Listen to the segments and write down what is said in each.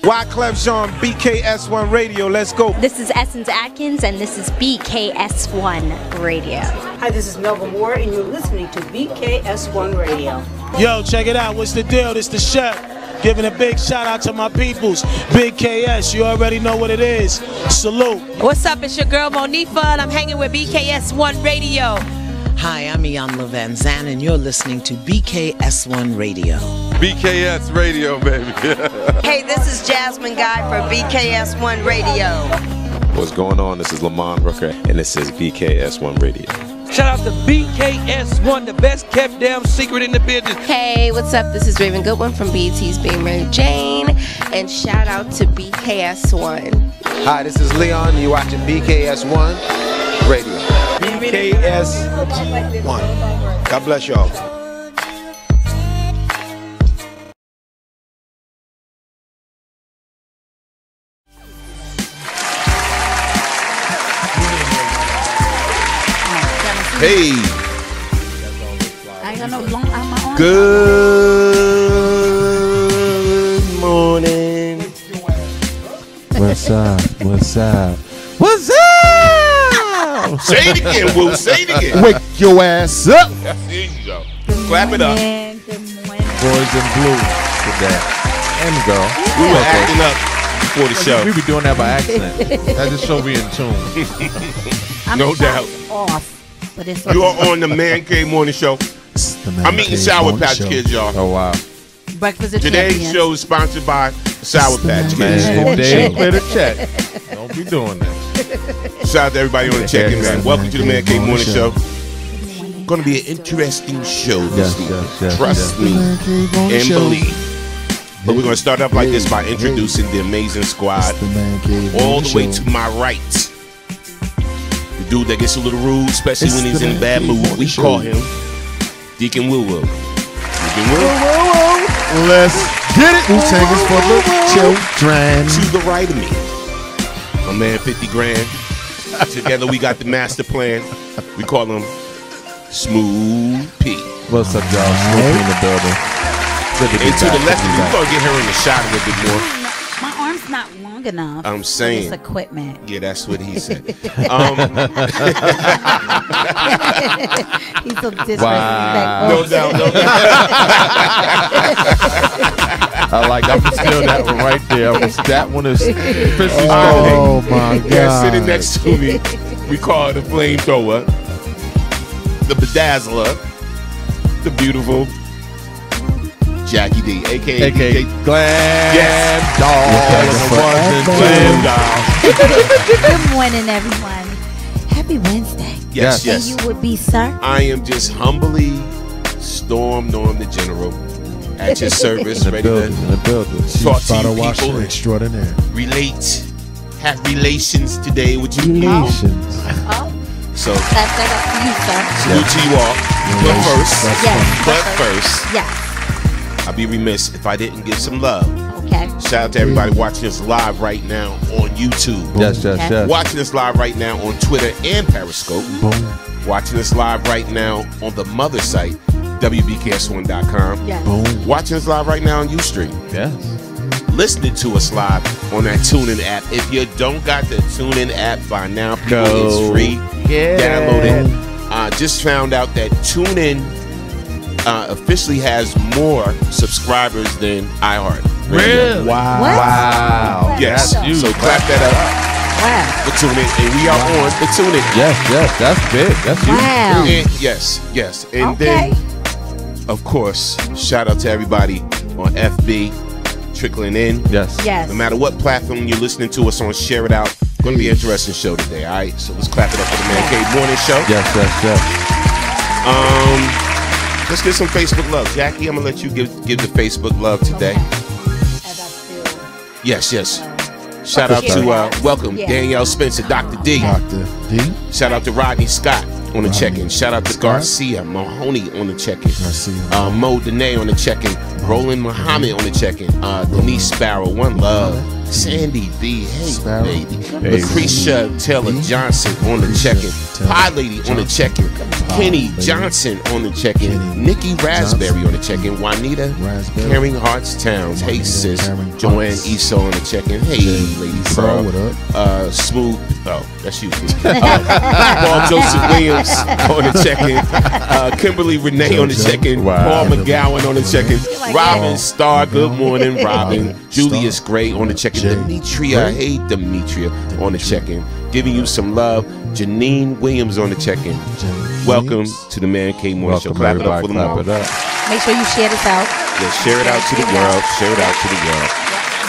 Wyclef Jean, BKS1 Radio. Let's go. This is Essence Atkins, and this is BKS1 Radio. Hi, this is Melba Moore, and you're listening to BKS1 Radio. Yo, check it out. What's the deal? This the chef. Giving a big shout out to my peoples. Big KS, you already know what it is. Salute. What's up? It's your girl Monifa, and I'm hanging with BKS1 Radio. Hi, I'm Iyanla Van Zandt, and you're listening to BKS1 Radio. BKS Radio, baby. Hey, this is Jasmine Guy for BKS1 Radio. What's going on? This is Lamont Rooker, and this is BKS1 Radio. Shout out to BKS1, the best kept damn secret in the business. Hey, what's up? This is Raven Goodwin from BET's Being Mary Jane, and shout out to BKS1. Hi, this is Leon, and you're watching BKS1 Radio. BKS1. God bless y'all. Hey. I ain't got no long on my arm. Good morning. What's up? What's up? What's up? Say it again, Will. Say it again. Wake your ass up. There you go. Clap it up. Boys in blue today. And girl. We were acting up before the show. We be doing that by accident. That just show we in tune. No doubt. Off, but it's You are on the Man Cave Morning Show. I'm eating Sour Patch Kids, y'all. Oh, wow. Breakfast of Today's Champions. show is sponsored by Sour Patch Kids. Man, they clear the check. Don't be doing that. Shout out to everybody on the check-in, man. Welcome to the Man Cave Morning Show. Going to be an interesting show this week. Trust me and believe. But we're going to start up like this by introducing the amazing squad. All the way to my right. The dude that gets a little rude, especially when he's in a bad mood. We call him Deacon Will Will. Deacon Will. Let's get it. Wu-Tang is for the children. To the right of me, my man 50 Grand. Together we got the master plan. We call him Smooth P. What's up, y'all? Smooth P in the building. And to the left of me, we're going to get her in the shot a little bit more. My arm's not long enough. I'm saying. This equipment. Yeah, that's what he said. He's so disrespectful. Wow. No doubt, no doubt. I like I'm still that one right there. That one is officially Oh my God. Yeah, sitting next to me, we call her the flamethrower, the bedazzler, the beautiful Jackie D, aka Glam Glam Doll. Good morning, everyone. Happy Wednesday. Yes, And you would be, sir? I am just humbly Storm Norm the General at your service, ready to talk to you people, extraordinaire. relate, have relations today with you. Relations. Oh, So that's up to you, sir. salute to you all. But first, Yes. I'd be remiss if I didn't give some love. Okay. Shout out to everybody watching us live right now on YouTube. Yes. Watching us live right now on Twitter and Periscope. Boom. Watching us live right now on the mother site, WBKS1.com. Yes. Boom. Watching us live right now on Ustream. Yes. Listening to us live on that TuneIn app. If you don't got the TuneIn app by now, people, it's free. Yeah. Download it. Just found out that TuneIn officially has more subscribers than iHeart. Really? Wow. Yes. That's huge. So clap that up Wow. for TuneIn. And we are on the TuneIn. Yes, that's big. That's huge. Wow. And yes. And then, of course, shout out to everybody on FB trickling in. Yes. Yes. No matter what platform you're listening to us on, share it out. Going to be an interesting show today, all right? So let's clap it up for the Man Cave Morning Show. Yes. Let's get some Facebook love. Jackie, I'm going to let you give the Facebook love today. Yes. Shout out to, welcome, Danielle Spencer, Dr. D. Dr. D. Shout out to Rodney Scott. on the check-in. Shout out to Garcia Mahoney on the check-in. Mo Dene on the check-in. Roland Muhammad on the check-in. Denise Sparrow, One Love. Sandy D, hey baby. Lucretia Taylor Johnson on the check-in. Pie Lady on the check-in. Kenny Johnson on the check-in. Nikki Raspberry on the check-in. Juanita Caring Hearts Towns. Hey sis. Joanne Esau on the check-in. Hey Lady Pro. Smooth. Oh, that's you. Paul Joseph Williams on the check-in. Kimberly Renee on the check-in. Paul McGowan on the check-in. Robin Starr. Good morning, Robin. Julius Gray on the check-in. Demetria, hey Demetria on the check-in. Giving you some love. Janine Williams on the check-in. Welcome to the Man Cave Morning Show. Clap it up for them all. Make sure you share this out. Yeah, share it out to the world. Share it out to the world.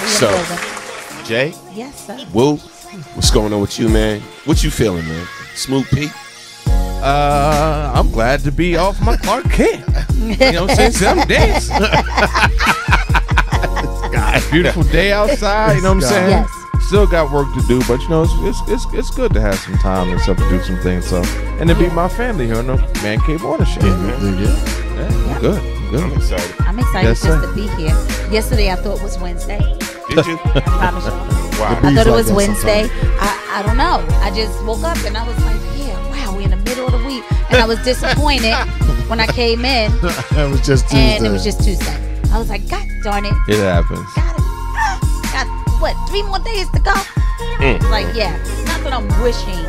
So, Jay? Yes, sir. Woo, what's going on with you, man? What you feeling, man? Smooth Pete? I'm glad to be off my Clark Kent. You know what I'm saying? 7 days. Beautiful day outside, you know what I'm saying? Yes. Still got work to do, but you know it's good to have some time and stuff to do some things. So and to be my family here on the Man Cave Morning Show. Good. I'm excited. I'm excited just to be here. Yesterday I thought it was Wednesday. Did you? I promise you. Wow. I thought it was Wednesday. I don't know. I just woke up and I was like, yeah, wow, we're in the middle of the week. And I was disappointed when I came in. It was just Tuesday. And it was just Tuesday. I was like, God darn it. It happens. Got what, 3 more days to go? Like, yeah. Not that I'm wishing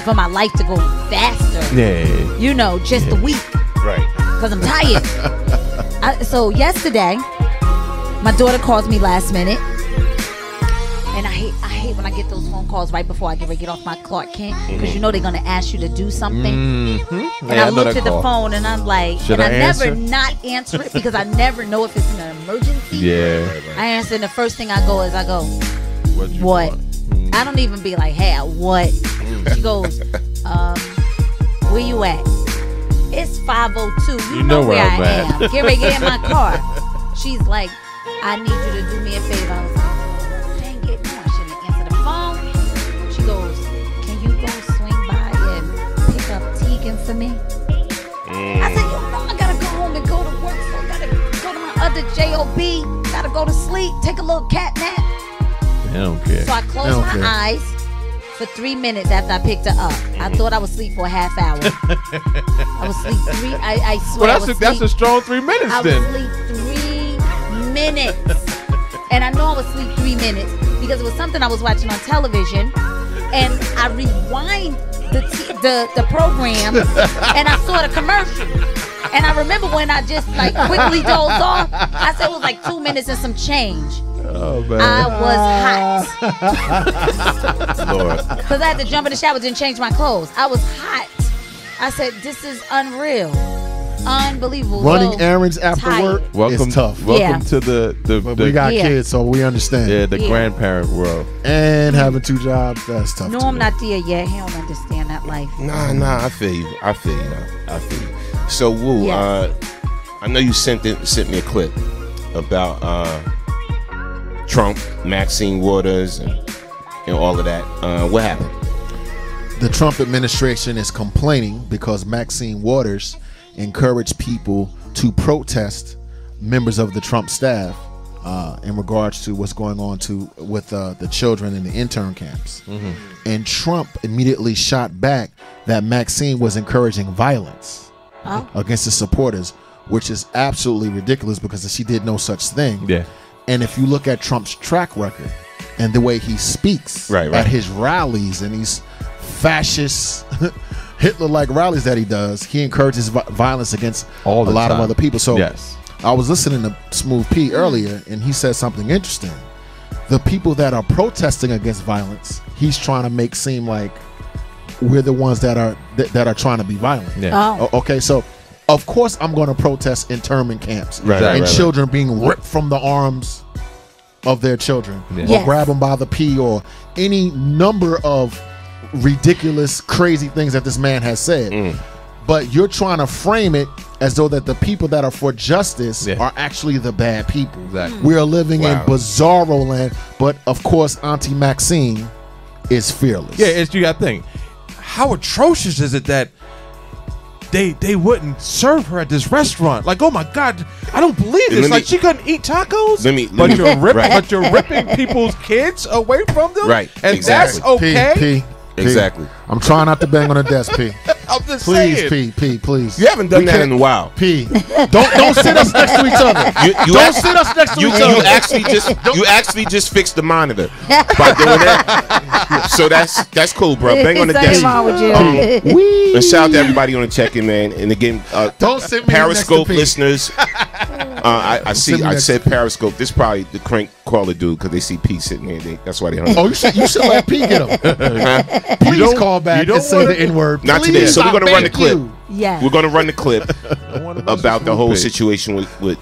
for my life to go faster. Yeah. You know, just a week. Right. Because I'm tired. So yesterday, my daughter calls me last minute. And I hate when I get those phone calls right before I get ready to get off my Clark Kent. Because you know they're going to ask you to do something. And I looked at the phone and I'm like, should I never not answer it because I never know if it's an emergency. Yeah. I answer and the first thing I go, what? I don't even be like, hey, what? She goes, where you at? It's 5:02. You know where I am. Get ready to get in my car. She's like, I need you to do me a favor. I was like, dang it, no, I shouldn't answer the phone. She goes, can you go swing by and pick up Tegan for me? I said, you know, I gotta go home and go to work, so I gotta go to my other job, gotta go to sleep, take a little cat nap. I don't care. So I closed my eyes for 3 minutes after I picked her up. I thought I was asleep for a half hour. I was asleep I swear. Well, that's a strong 3 minutes then. I was asleep 3 minutes. And I know I was asleep 3 minutes because it was something I was watching on television. And I rewind the program and I saw the commercial. And I remember when I just like quickly dozed off, I said it was like 2 minutes and some change. Oh, man. I was hot. Lord. Because I had to jump in the shower, didn't change my clothes. I was hot. I said, this is unreal. Unbelievable. Running errands after work is tough. Welcome to the but we got kids, so we understand. Yeah, the grandparent world. And having 2 jobs, that's tough. No, I'm not there yet. He don't understand that life. Nah, I feel you. So, Woo, I know you sent me a clip about Trump, Maxine Waters, and all of that. What happened? The Trump administration is complaining because Maxine Waters encouraged people to protest members of the Trump staff in regards to what's going on with the children in the intern camps. And Trump immediately shot back that Maxine was encouraging violence against his supporters, which is absolutely ridiculous because she did no such thing. Yeah. And if you look at Trump's track record and the way he speaks at his rallies and these fascist Hitler-like rallies that he does, he encourages violence against a lot of other people. So I was listening to Smooth P earlier, and he said something interesting. The people that are protesting against violence, he's trying to make seem like we're the ones that are trying to be violent. Okay, so of course I'm going to protest internment camps and children being ripped from the arms of their children or grab them by the pee or any number of ridiculous, crazy things that this man has said. But you're trying to frame it as though that the people that are for justice are actually the bad people. We are living in bizarro land, but of course Auntie Maxine is fearless. Yeah, you got to think. how atrocious is it that they wouldn't serve her at this restaurant? Like, oh my God, I don't believe this. Like, she couldn't eat tacos. But you're ripping people's kids away from them, right? And exactly. that's okay. Exactly. I'm trying not to bang on the desk, P. I'm just please, saying. P, please. You haven't done that in a while. P. Don't sit us next to each other. Don't sit us next to each other. You actually just fixed the monitor by doing that. So that's cool, bro. Bang on the desk. And shout out to everybody on the check-in, man. And again, don't sit me Periscope next to P. listeners. I said Periscope. This is probably the crank caller dude because they see P sitting there. That's why they hung. Oh, you should let P get him. Please call back and say the N-word. Not today. So we're going to run the clip. Yeah. We're going to run the clip about the whole situation with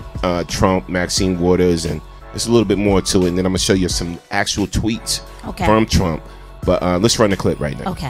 Trump, Maxine Waters, and there's a little bit more to it. And then I'm going to show you some actual tweets from Trump. But let's run the clip right now. Okay.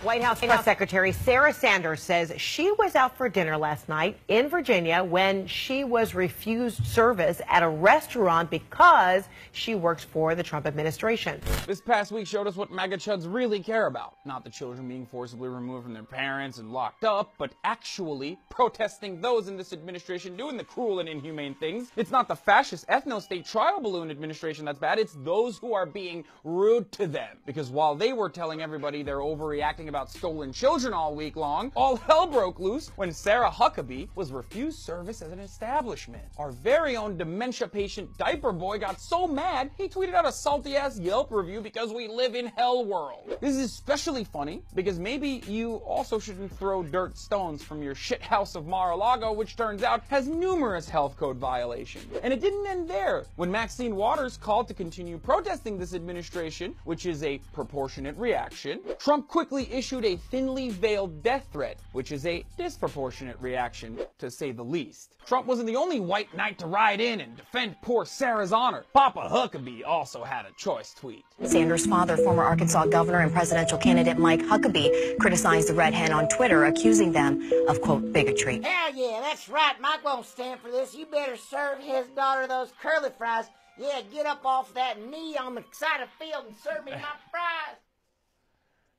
White House Press Secretary Sarah Sanders says she was out for dinner last night in Virginia when she was refused service at a restaurant because she works for the Trump administration. This past week showed us what MAGA chuds really care about. Not the children being forcibly removed from their parents and locked up, but actually protesting those in this administration doing the cruel and inhumane things. It's not the fascist ethno-state trial balloon administration that's bad, it's those who are being rude to them. Because while they were telling everybody they're overreacting about stolen children all week long, all hell broke loose when Sarah Huckabee was refused service at an establishment. Our very own dementia patient diaper boy got so mad he tweeted out a salty ass Yelp review because we live in hell world. This is especially funny because maybe you also shouldn't throw dirt stones from your shit house of Mar-a-Lago, which turns out has numerous health code violations. And it didn't end there. When Maxine Waters called to continue protesting this administration, which is a proportionate reaction, Trump quickly issued a thinly veiled death threat, which is a disproportionate reaction, to say the least. Trump wasn't the only white knight to ride in and defend poor Sarah's honor. Papa Huckabee also had a choice tweet. Sanders' father, former Arkansas governor and presidential candidate Mike Huckabee, criticized the Red Hen on Twitter, accusing them of, quote, bigotry. Hell yeah, that's right. Mike won't stand for this. You better serve his daughter those curly fries. Yeah, get up off that knee on the side of the field and serve me my fries.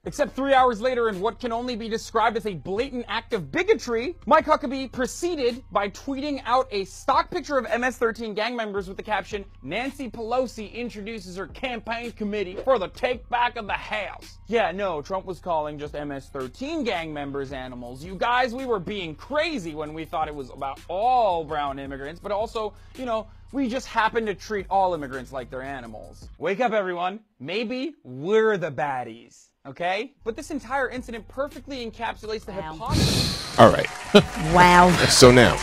Except 3 hours later, in what can only be described as a blatant act of bigotry, Mike Huckabee proceeded by tweeting out a stock picture of MS-13 gang members with the caption, "Nancy Pelosi introduces her campaign committee for the take back of the House." Yeah, no, Trump was calling just MS-13 gang members animals. You guys, we were being crazy when we thought it was about all brown immigrants, but also, you know, we just happen to treat all immigrants like they're animals. Wake up, everyone. Maybe we're the baddies. Okay? But this entire incident perfectly encapsulates the hypocrisy. All right. Wow. So now,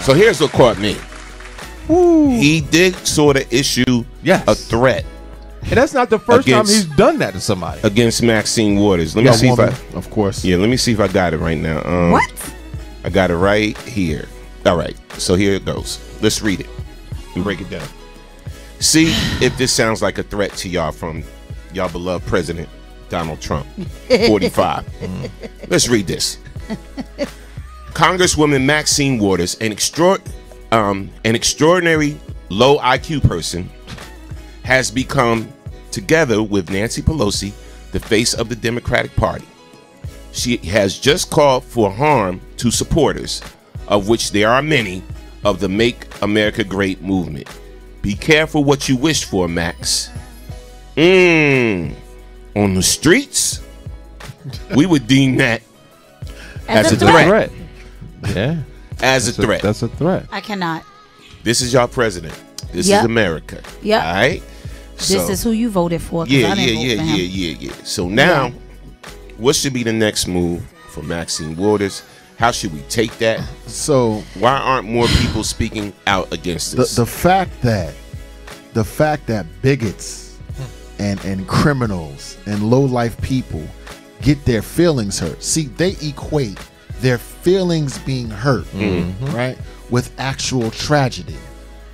so here's what caught me. Ooh. He did sort of issue a threat. And that's not the first time he's done that to somebody. Against Maxine Waters. Let me see if I... Of course. Yeah, let me see if I got it right now. What? I got it right here. All right. So here it goes. Let's read it and break it down. See if this sounds like a threat to y'all from y'all beloved President Donald Trump, 45. Let's read this. Congresswoman Maxine Waters, an extraordinary low IQ person, has become, together with Nancy Pelosi, the face of the Democratic Party. She has just called for harm to supporters, of which there are many, of the Make America Great movement. Be careful what you wish for, Max. On the streets, we would deem that as a threat. Yeah. As a threat. That's a threat. I cannot. This is your president. This is America. Yep. All right? This is who you voted for. Yeah. So now, what should be the next move for Maxine Waters? How should we take that? So why aren't more people speaking out against this? The fact that bigots and criminals and low-life people get their feelings hurt. See, they equate their feelings being hurt, right, with actual tragedy,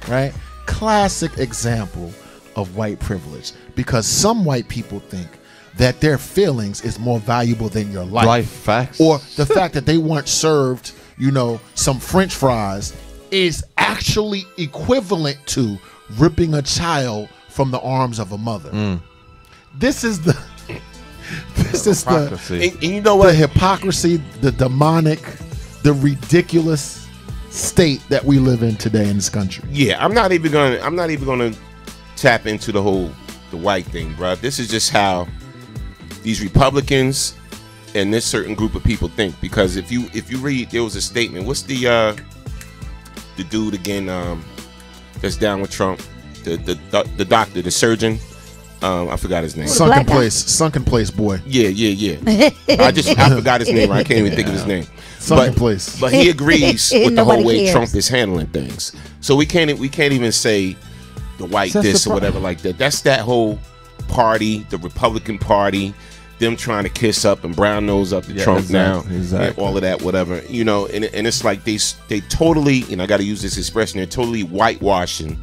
right? Classic example of white privilege, because some white people think that their feelings is more valuable than your life. Life facts. Or the fact that they weren't served, you know, some French fries is actually equivalent to ripping a child from the arms of a mother. This is the It's just and you know what? The hypocrisy, the demonic, the ridiculous state that we live in today in this country. Yeah, I'm not even gonna tap into the white thing, bro. This is just how these Republicans and this certain group of people think. Because if you read, there was a statement. What's the dude again? That's down with Trump. The doctor, the surgeon. I forgot his name. Sunken place boy. Yeah. I forgot his name. I can't even think of his name. Sunken place. But he agrees with the whole way cares. Trump is handling things. So we can't even say the white this or whatever like that. That's that whole party, the Republican Party, them trying to kiss up and brown nose up to Trump exactly. And all of that, whatever. You know, and it's like they totally, and I got to use this expression, they're totally whitewashing.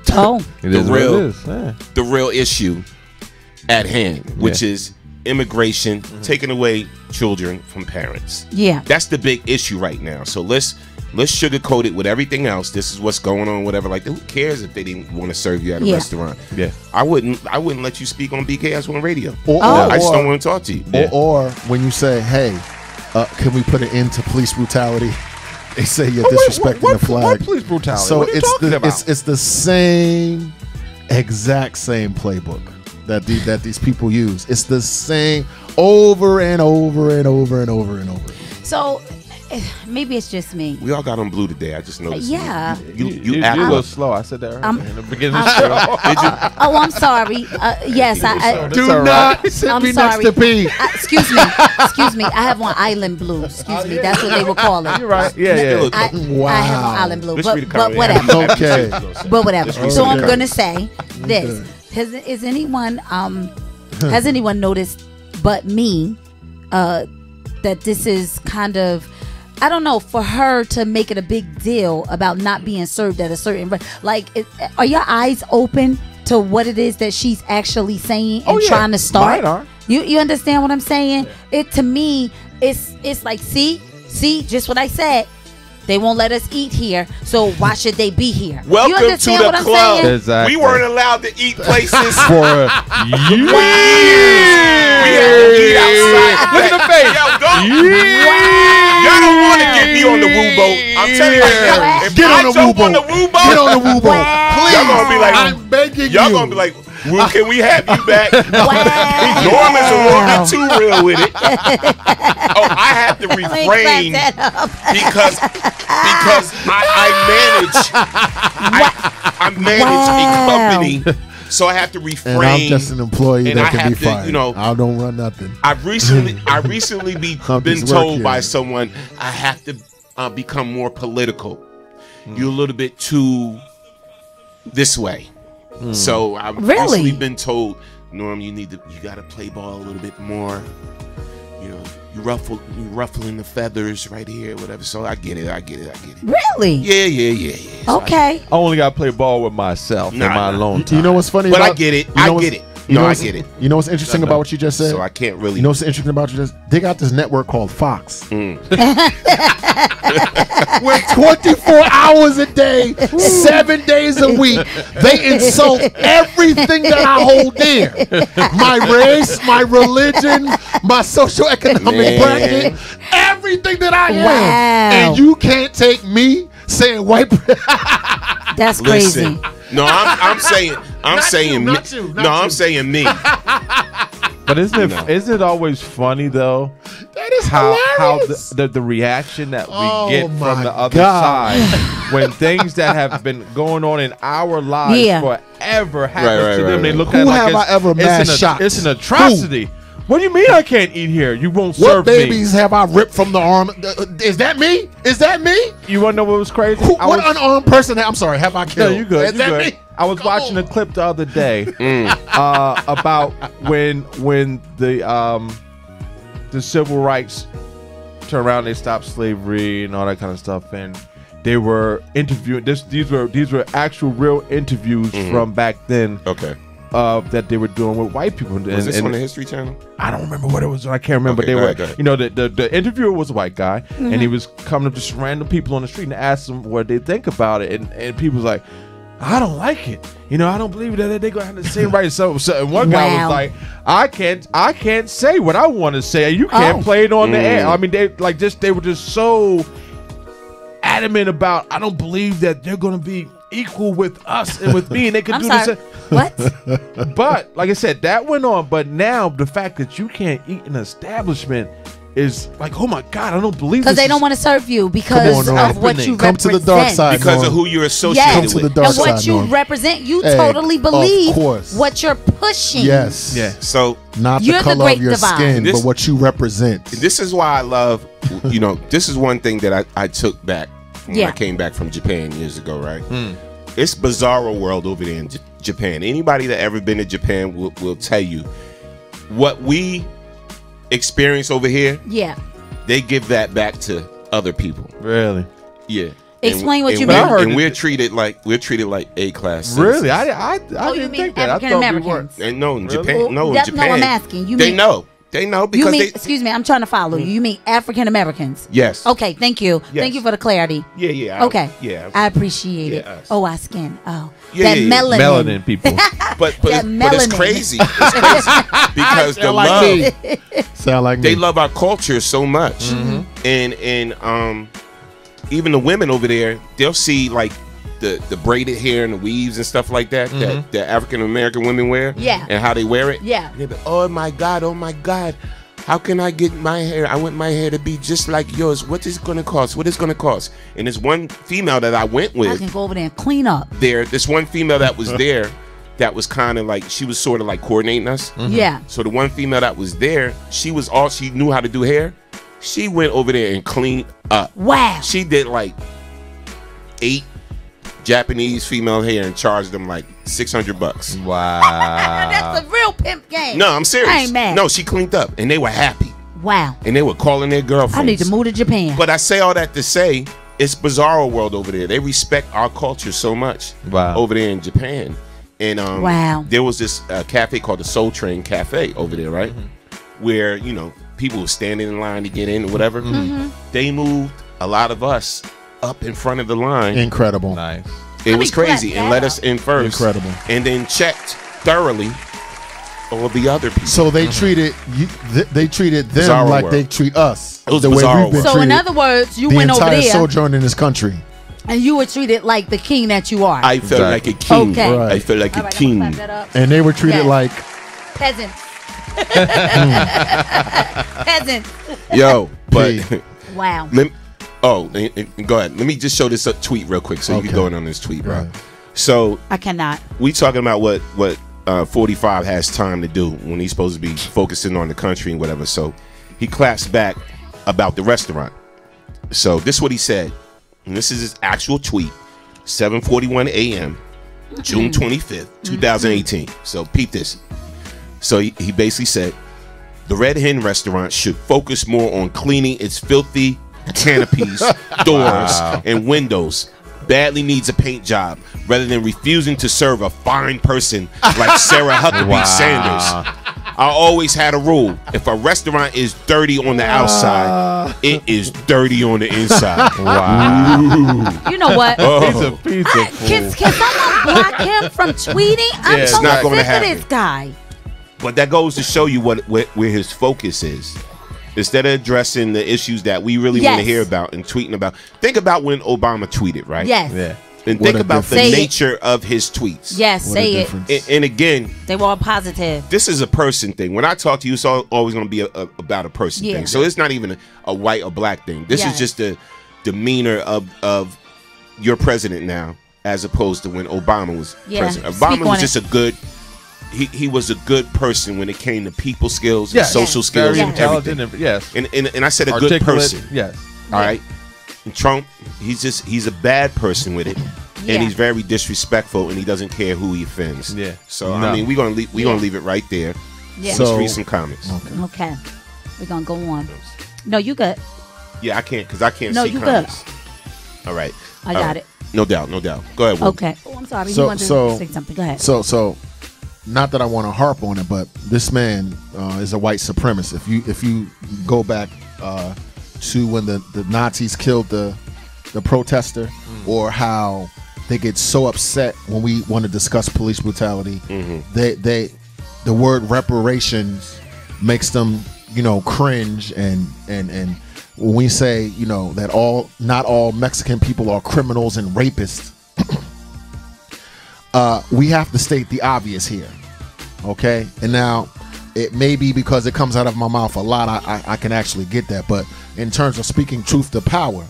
The real issue at hand, which is immigration, taking away children from parents. Yeah, that's the big issue right now. So let's sugarcoat it with everything else. This is what's going on, whatever. Like, who cares if they didn't want to serve you at a restaurant? Yeah, I wouldn't let you speak on BKS1 radio. I just don't want to talk to you. Or when you say, "Hey, can we put an end to police brutality?" They say you're disrespecting the flag. What police brutality? So what are you talking about? It's the same, exact same playbook that these people use. It's the same over and over and over and over and over. So maybe it's just me. We all got on blue today. I just noticed. Yeah. You act a little slow. I said that earlier in the beginning of the show. Did you? Oh, I'm sorry. Yes, I do not sit me next to P. Excuse me. I have on island blue. Excuse me. That's what they would call it. You're right. Yeah. I have on island blue. But whatever. Okay. But whatever. So I'm gonna say this: has anyone noticed but me that this is kind of, I don't know, for her to make it a big deal about not being served at a certain, are your eyes open to what it is that she's actually saying and trying to start? Mine are. You understand what I'm saying? It, to me, it's like, see, just what I said. They won't let us eat here, so why should they be here? Welcome you understand to the what I'm club. saying? We Exactly. weren't allowed to eat places For years. We had to eat outside. Look at the face. Y'all don't want to get me on the woo boat. I'm telling you right now. If Get I on the jump woo on the boat. woo boat, Get on the woo boat. Please. Y'all gonna be like, I'm begging you. y'all gonna be like, Woo, can we have you back? Wow. Norm is a little bit too real with it. Oh, I have to refrain because I manage a company. So I have to refrain. And I'm just an employee and that I can have be to, fired. you know, I don't run nothing. I've recently been told by someone I have to become more political. You're a little bit too this way. So I've recently been told, Norm, you gotta play ball a little bit more. You know, you ruffling the feathers right here, whatever. So I get it. Really? Yeah. So okay. I only got to play ball with myself in my alone time. You know what's funny? But I get it. I get it. I get it. You know what's interesting about what you just said? So I can't really. You know what's interesting about you just? They got this network called Fox. Where 24 hours a day, 7 days a week, they insult everything that I hold dear. My race, my religion, my socioeconomic bracket, everything that I am. And you can't take me saying white. That's crazy. Listen, no, I'm saying me. But isn't it always funny though? That is how hilarious. the reaction that we get from the other side when things that have been going on in our lives forever happen to them. They look at it like I ever mass shocked? It's an atrocity. Who? What do you mean I can't eat here? You won't serve me. What babies have I ripped from the arm? Is that me? Is that me? You want to know what was crazy? What unarmed person? I'm sorry. Have I killed? No, you good. Is that good. me? I was watching a clip the other day about when the civil rights turned around, they stopped slavery and all that kind of stuff, and they were interviewing. These were actual real interviews from back then. Okay. That they were doing with white people. Was this on the History Channel? I don't remember what it was. I can't remember. Okay, They were, go ahead. you know, the interviewer was a white guy, and he was coming up to just random people on the street and asked them what they think about it, and people was like, I don't like it. You know, I don't believe that they're gonna have the same rights. So one guy was like, I can't say what I want to say. You can't play it on the air. I mean, they were just so adamant about. I don't believe that they're gonna be equal with us and with me, and they can do this. What? But like I said, that went on. But now the fact that you can't eat in an establishment is like, oh my God, I don't believe this. Because they don't want to serve you because of what you represent. To the dark side, because of who you're associated yes. with. Come to the dark and what side, you represent, you totally believe what you're pushing. Yes. Yeah. So not the color of your skin, but what you represent. This is why I love, you know, this is one thing that I took back when I came back from Japan years ago, right? It's bizarro world over there in Japan. Anybody that ever been to Japan will tell you what we experience over here. Yeah. They give that back to other people. Really? Yeah. Explain what you mean. And we're treated like A-class citizens. Really? I didn't think that. African Americans? And no, in Really? Japan. No, in Japan. No, I'm asking. You they mean, know. They know because you mean, excuse me, I'm trying to follow you. You mean African Americans? Yes. Okay, thank you. Yes. Thank you for the clarity. Yeah. Okay. Yeah. I appreciate it. Us. Oh, our skin. Oh. Yeah, that melanin. Melanin people. but it's crazy. It's crazy because the love. Sound like they me. love our culture so much, and even the women over there, they'll see like the braided hair and the weaves and stuff like that that the African American women wear, and how they wear it. Yeah. And they be, oh my God, how can I get my hair? I want my hair to be just like yours. What is it gonna cost? What is it gonna cost? And there's one female that I went with. I can go over there and clean up. This one female that was there, that was kind of like, she was sort of like coordinating us. Yeah. So the one female that was there, she knew how to do hair. She went over there and cleaned up. Wow. She did like 8 Japanese female hair and charged them like $600. Wow. That's a real pimp game. No, I'm serious. I ain't mad. No, she cleaned up and they were happy. Wow. And they were calling their girlfriends. I need to move to Japan. But I say all that to say, it's bizarro world over there. They respect our culture so much over there in Japan. And there was this cafe called the Soul Train Cafe over there, right? Where, you know, people were standing in line to get in or whatever. They moved a lot of us up in front of the line. Incredible. Nice. It was crazy, and let us in first. Incredible. And then checked thoroughly all the other people. So they treated you. They treated them Bizarro like world. they treat us. It was the way bizarro we've been So treated in other words, you the went over entire there sojourn in this country. and you were treated like the king that you are. I felt like a king. Okay. I felt like a king. And they were treated like peasants. Peasants. Yo, but Wow. and go ahead. Let me just show this tweet real quick so you can go in on this tweet, bro. So I cannot. We talking about what 45 has time to do when he's supposed to be focusing on the country and whatever. So he claps back about the restaurant. So this is what he said, and this is his actual tweet, 7:41 a.m., June 25th, 2018. So peep this. So he basically said, the Red Hen restaurant should focus more on cleaning its filthy canopies, doors, and windows. Badly needs a paint job rather than refusing to serve a fine person like Sarah Huckabee Sanders. I always had a rule. If a restaurant is dirty on the outside, it is dirty on the inside. Wow. You know what? He's a piece of fool. Can someone block him from tweeting? I'm it's so not gonna sick of happen. this guy. But that goes to show you where his focus is. Instead of addressing the issues that we really want to hear about and tweeting about. Think about when Obama tweeted, right? Yes. Yeah. And think about the nature of his tweets. Yes, say it. And again, They were all positive. this is a person thing. When I talk to you, it's always going to be about a person Yeah. thing. So it's not even a white or black thing. This is just the demeanor of your president now, as opposed to when Obama was president. Obama was just a good. He was a good person when it came to people skills, and social skills, very and intelligent, everything. And I said a articulate, good person. Yes. All right. And Trump, he's a bad person with it, and he's very disrespectful, and he doesn't care who he offends. Yeah. So I mean, we're gonna leave it right there. Yeah. Let's read some comments. Okay. We're gonna go on. No, you good. Yeah, I can't because I can't No, see you comments. All right. I got it. No doubt. Go ahead. Will. Okay. Oh, I'm sorry. You wanted to say something. Go ahead. So, not that I want to harp on it, but this man is a white supremacist. If you go back to when the Nazis killed the protester, or how they get so upset when we want to discuss police brutality. The word reparations makes them, cringe, and when we say, that not all Mexican people are criminals and rapists, we have to state the obvious here, okay? And now, it may be because it comes out of my mouth a lot, I can actually get that, but in terms of speaking truth to power,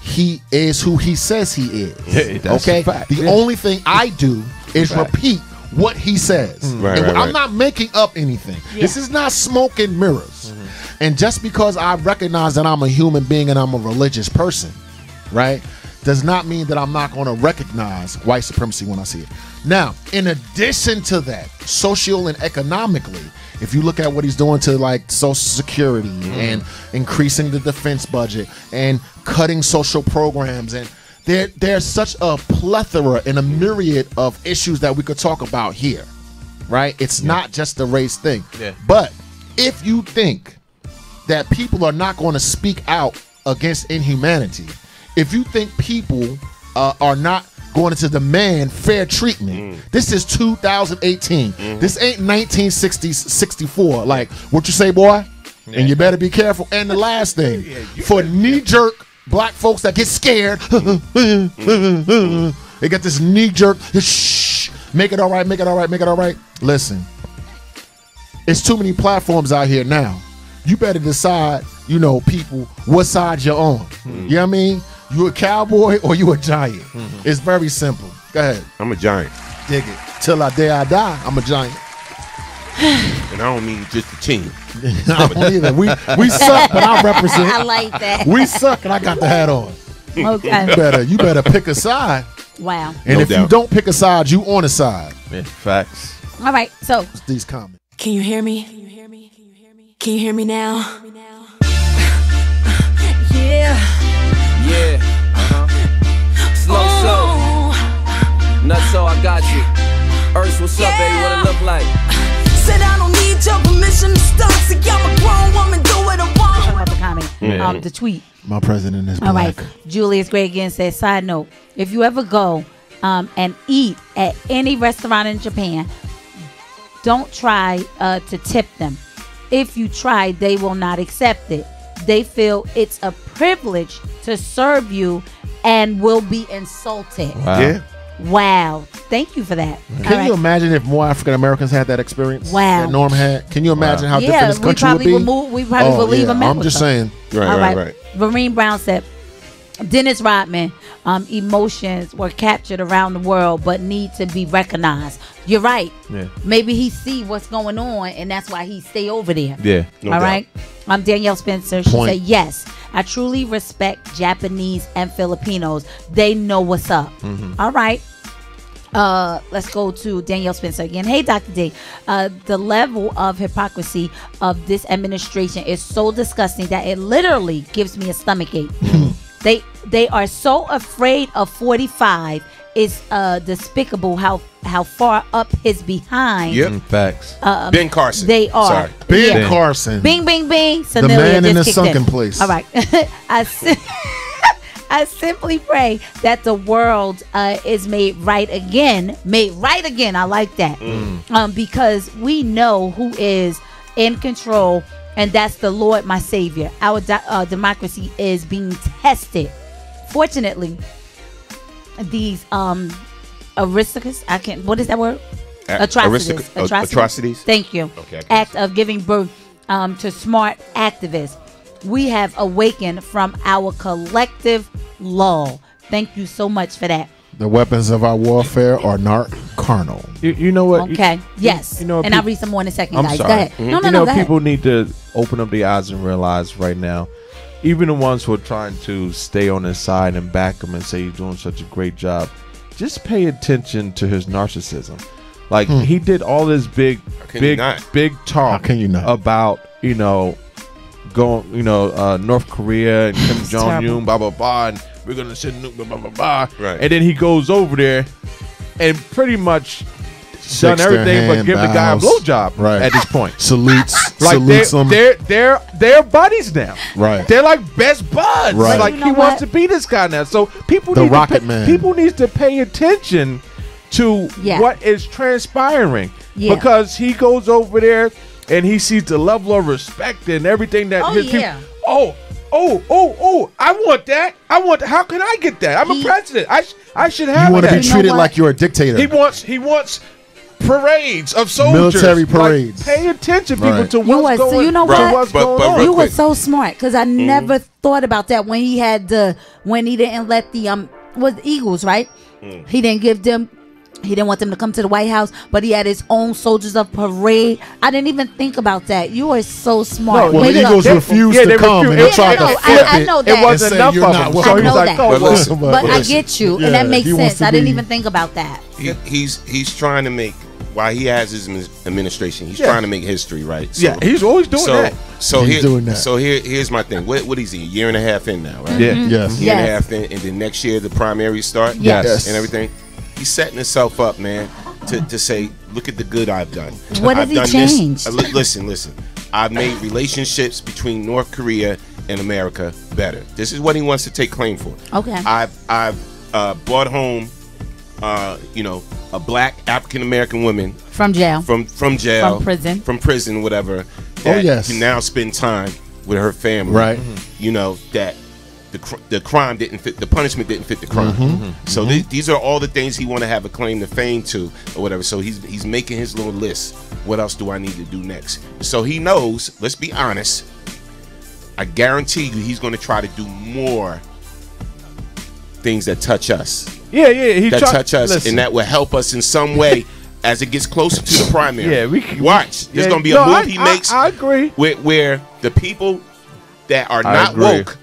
he is who he says he is. Okay? The only thing I do is repeat what he says. I'm not making up anything. This is not smoke and mirrors. And just because I recognize that I'm a human being and I'm a religious person, right, does not mean that I'm not going to recognize white supremacy when I see it. Now, in addition to that, social and economically, if you look at what he's doing to like Social Security and increasing the defense budget and cutting social programs, and there's such a plethora and a myriad of issues that we could talk about here, right? It's not just the race thing. But if you think that people are not going to speak out against inhumanity, if you think people are not going to demand fair treatment, this is 2018. This ain't 1964. Like, what you say, boy? And you better be careful. And the last thing, for knee-jerk black folks that get scared, they got this knee-jerk, make it all right, make it all right, make it all right. Listen, it's too many platforms out here now. You better decide, people, what side you're on. You know what I mean? You a cowboy or you a giant? It's very simple. Go ahead. I'm a giant. Dig it. Till the day I die, I'm a giant. And I don't mean just the team. I don't either. We suck, but I represent. I like that. We suck, and I got the hat on. Okay. You better pick a side. Wow. And if you don't pick a side, you on a side. Yeah, facts. All right. So these comments. Can you hear me? Can you hear me? Can you hear me? Can you hear me now? Yeah. Yeah. Slow so. Nutso, I got you. Earth, what's up, baby? What it look like? Said I don't need your permission to start. See, I'm a grown woman, do what I want. Talk about the comment. The tweet. My president is black. All right. Julius Gray again says, side note, if you ever go and eat at any restaurant in Japan, don't try to tip them. If you try, they will not accept it. They feel it's a privilege to serve you and will be insulted. Wow. Yeah. Wow. Thank you for that. Can you imagine if more African Americans had that experience? Wow. That Norm had? Can you imagine how different this country would be? We probably would leave America. I'm just saying. Right. Marine Brown said, Dennis Rodman, emotions were captured around the world but need to be recognized. You're right. Yeah. Maybe he see what's going on and that's why he stay over there. Yeah. All right. I'm Danielle Spencer. She said, yes, I truly respect Japanese and Filipinos. They know what's up. All right. Let's go to Danielle Spencer again. Hey, Dr. D. The level of hypocrisy of this administration is so disgusting that it literally gives me a stomachache. They are so afraid of 45. It's despicable how far up his behind. Yep. Facts. Ben Carson. They are. Sorry. Ben Carson. Bing, bing, bing. The man in the sunken place. All right. I simply pray that the world is made right again. Made right again. I like that. Because we know who is in control, and that's the Lord, my Savior. Our democracy is being tested. Fortunately, these aristocrats, what is that word? Atrocities. Thank you. Okay, act of giving birth to smart activists. We have awakened from our collective lull. Thank you so much for that. The weapons of our warfare are not carnal. You know what? Okay. Yes. And I'll read some more in a second, I'm guys. sorry. Go ahead. No, go people ahead. need to open up their eyes and realize right now, even the ones who are trying to stay on his side and back him and say he's doing such a great job, just pay attention to his narcissism. Like he did all this big talk about, going, North Korea and Kim Jong-un, blah, blah, blah, and we're going to send nuke, blah, blah, blah, blah. Right. And then he goes over there and pretty much done everything but give the guy a blowjob at this point. Salutes him. They're buddies now. Right. They're like best buds. Right. Like he wants to be this guy now. So people need to pay attention to what is transpiring because he goes over there and he sees the level of respect and everything that his people. I want that. How can I get that? I'm a president. I should have that. You want to be treated like you're a dictator. He wants parades of soldiers. Military parades. Like, pay attention, people, to what's going on. So you know what? What's going on. You were so smart because I never thought about that when he didn't let the was Eagles, right? He didn't give them. He didn't want them to come to the White House, but he had his own soldiers of parade. I didn't even think about that. You are so smart. Well, the Eagles refused to come, and they tried to flip I know that. It wasn't enough of them. So I know like, that. But I get you, and that makes sense. I didn't even think about that. He's trying to make, while he has his administration, he's trying to make history, right? So, he's always doing that. So here's my thing. What is he? A year and a half in now, right? Yeah. Yes. Year and a half in, and then next year the primaries start. Yes. And everything. He's setting himself up, man, to say, look at the good I've done. What has he changed? Listen. I've made relationships between North Korea and America better. This is what he wants to take claim for. Okay. I've brought home, a black African American woman from jail, from prison, whatever. That can now spend time with her family. Right. You know that. The crime didn't fit. The punishment didn't fit the crime. So these are all the things he want to have a claim to fame to, or whatever. So he's making his little list. What else do I need to do next? So he knows. Let's be honest. I guarantee you, he's going to try to do more things that touch us. Touch us, and that will help us in some way as it gets closer to the primary. Watch. There's going to be a move he makes. I agree. Where the people that are not woke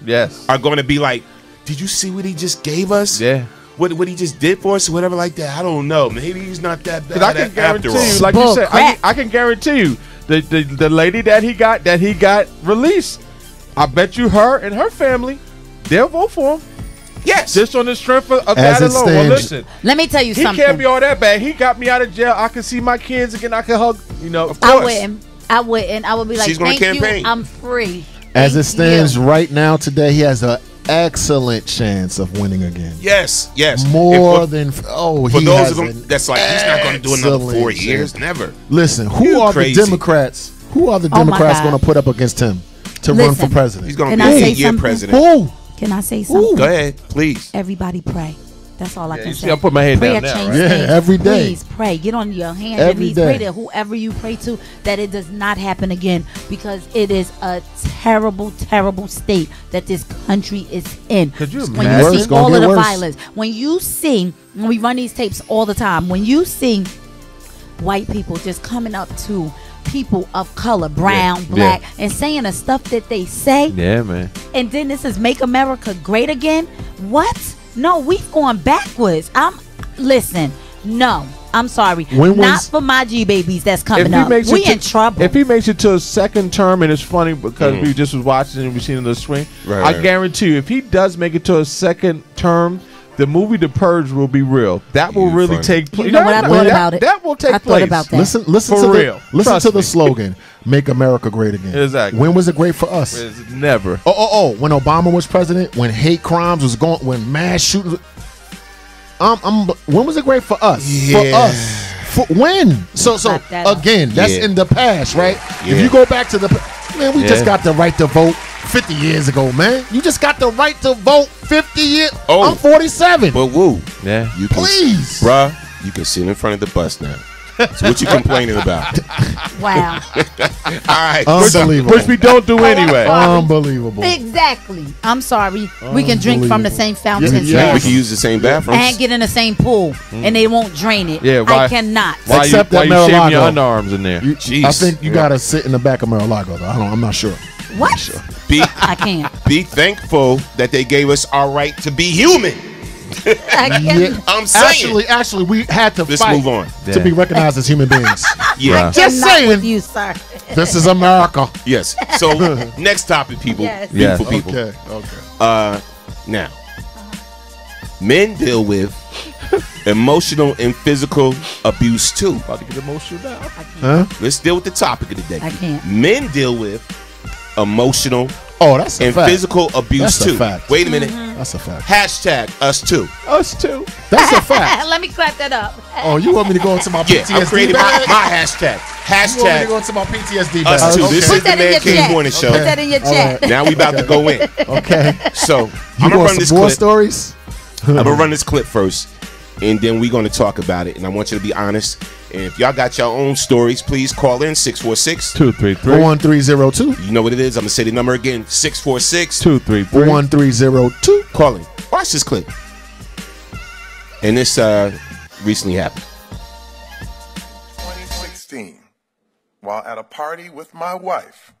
are going to be like, did you see what he just gave us? Yeah. What he just did for us or whatever like that? I don't know. Maybe he's not that bad. I can guarantee you, like you said, I can guarantee you, the lady that he got released, I bet you her and her family, they'll vote for him. Yes. Just on the strength of that alone. Well, listen. Let me tell you something. He can't be all that bad. He got me out of jail. I can see my kids again. I can hug, Of course. I wouldn't. I would be like, She's gonna thank campaign. you, I'm free. As it stands right now today, he has an excellent chance of winning again. Yes. More than for those of them that's like, he's not going to do another 4 years. Never. Listen, who are the Democrats? Who are the Democrats going to put up against him to run for president? He's going to be a 8-year president. Who? Can I say something? Go ahead, please. Everybody pray. That's all I can say. I'll put my head down now. Right? Every day. Please pray. Get on your hands and knees. Pray to whoever you pray to that it does not happen again, because it is a terrible, terrible state that this country is in. Could you imagine? When you see all of the violence, when we run these tapes all the time, when you see white people just coming up to people of color, brown, black, and saying the stuff that they say. Yeah, man. And then this is Make America Great Again. What? No, we've gone backwards. Listen, no, I'm sorry. Not for my G babies that's coming up. We in trouble. If he makes it to a second term, and it's funny because we just was watching and we seen it on the screen. I guarantee you, if he does make it to a second term, the movie The Purge will be real. That will really take place. You know what I thought about it? That will take place. Thought about that. Listen to the slogan, Make America Great Again. Exactly. When was it great for us? It's never. When Obama was president, when hate crimes was going, when mass shootings. When was it great for us? Yeah. For us. When? So again, that's in the past, right? Yeah. If you go back to we just got the right to vote 50 years ago, man. You just got the right to vote 50 years. I'm 47. But woo. Yeah. You can, please. Bruh, you can sit in front of the bus now. So what you complaining about? Wow. All right. Unbelievable. Which we don't do anyway. Unbelievable. Exactly. I'm sorry. We can drink from the same fountain. Yeah. We can use the same bathrooms. And get in the same pool. And they won't drain it. Yeah, I cannot. Except that you shaving your underarms in there? I think you got to sit in the back of Mar-a-Lago, though. I'm not sure. What? I can't. Be thankful that they gave us our right to be human. I'm saying. Actually, we had to Let's fight move on. to be recognized as human beings. Yeah. Just saying. With you, sir. This is America. Yes. So next topic, people. Yes. Beautiful people. Okay. Now, men deal with emotional and physical abuse too. About to get emotional now. Huh? Let's deal with the topic of the day. I can't. Men deal with emotional that's a and fact. physical abuse That's a too. fact. Wait a minute. That's a fact. Hashtag us too. Us too. That's a fact. Let me clap that up. Oh, you want me to go into my Yeah, PTSD I'm creating bag? my hashtag. You want me to go into my PTSD bag? Us too. Okay. This is the Man Cave Morning Show. Put that in your chat. Now we about to go in. Okay. So You I'm gonna want run this some more clip. stories? I'm gonna run this clip first, and then we're gonna talk about it. And I want you to be honest. And if y'all got your own stories, please call in 646-233-1302. You know what it is. I'm gonna say the number again: 646-233-1302. Call in. Watch this clip. And this recently happened. 2016, while at a party with my wife,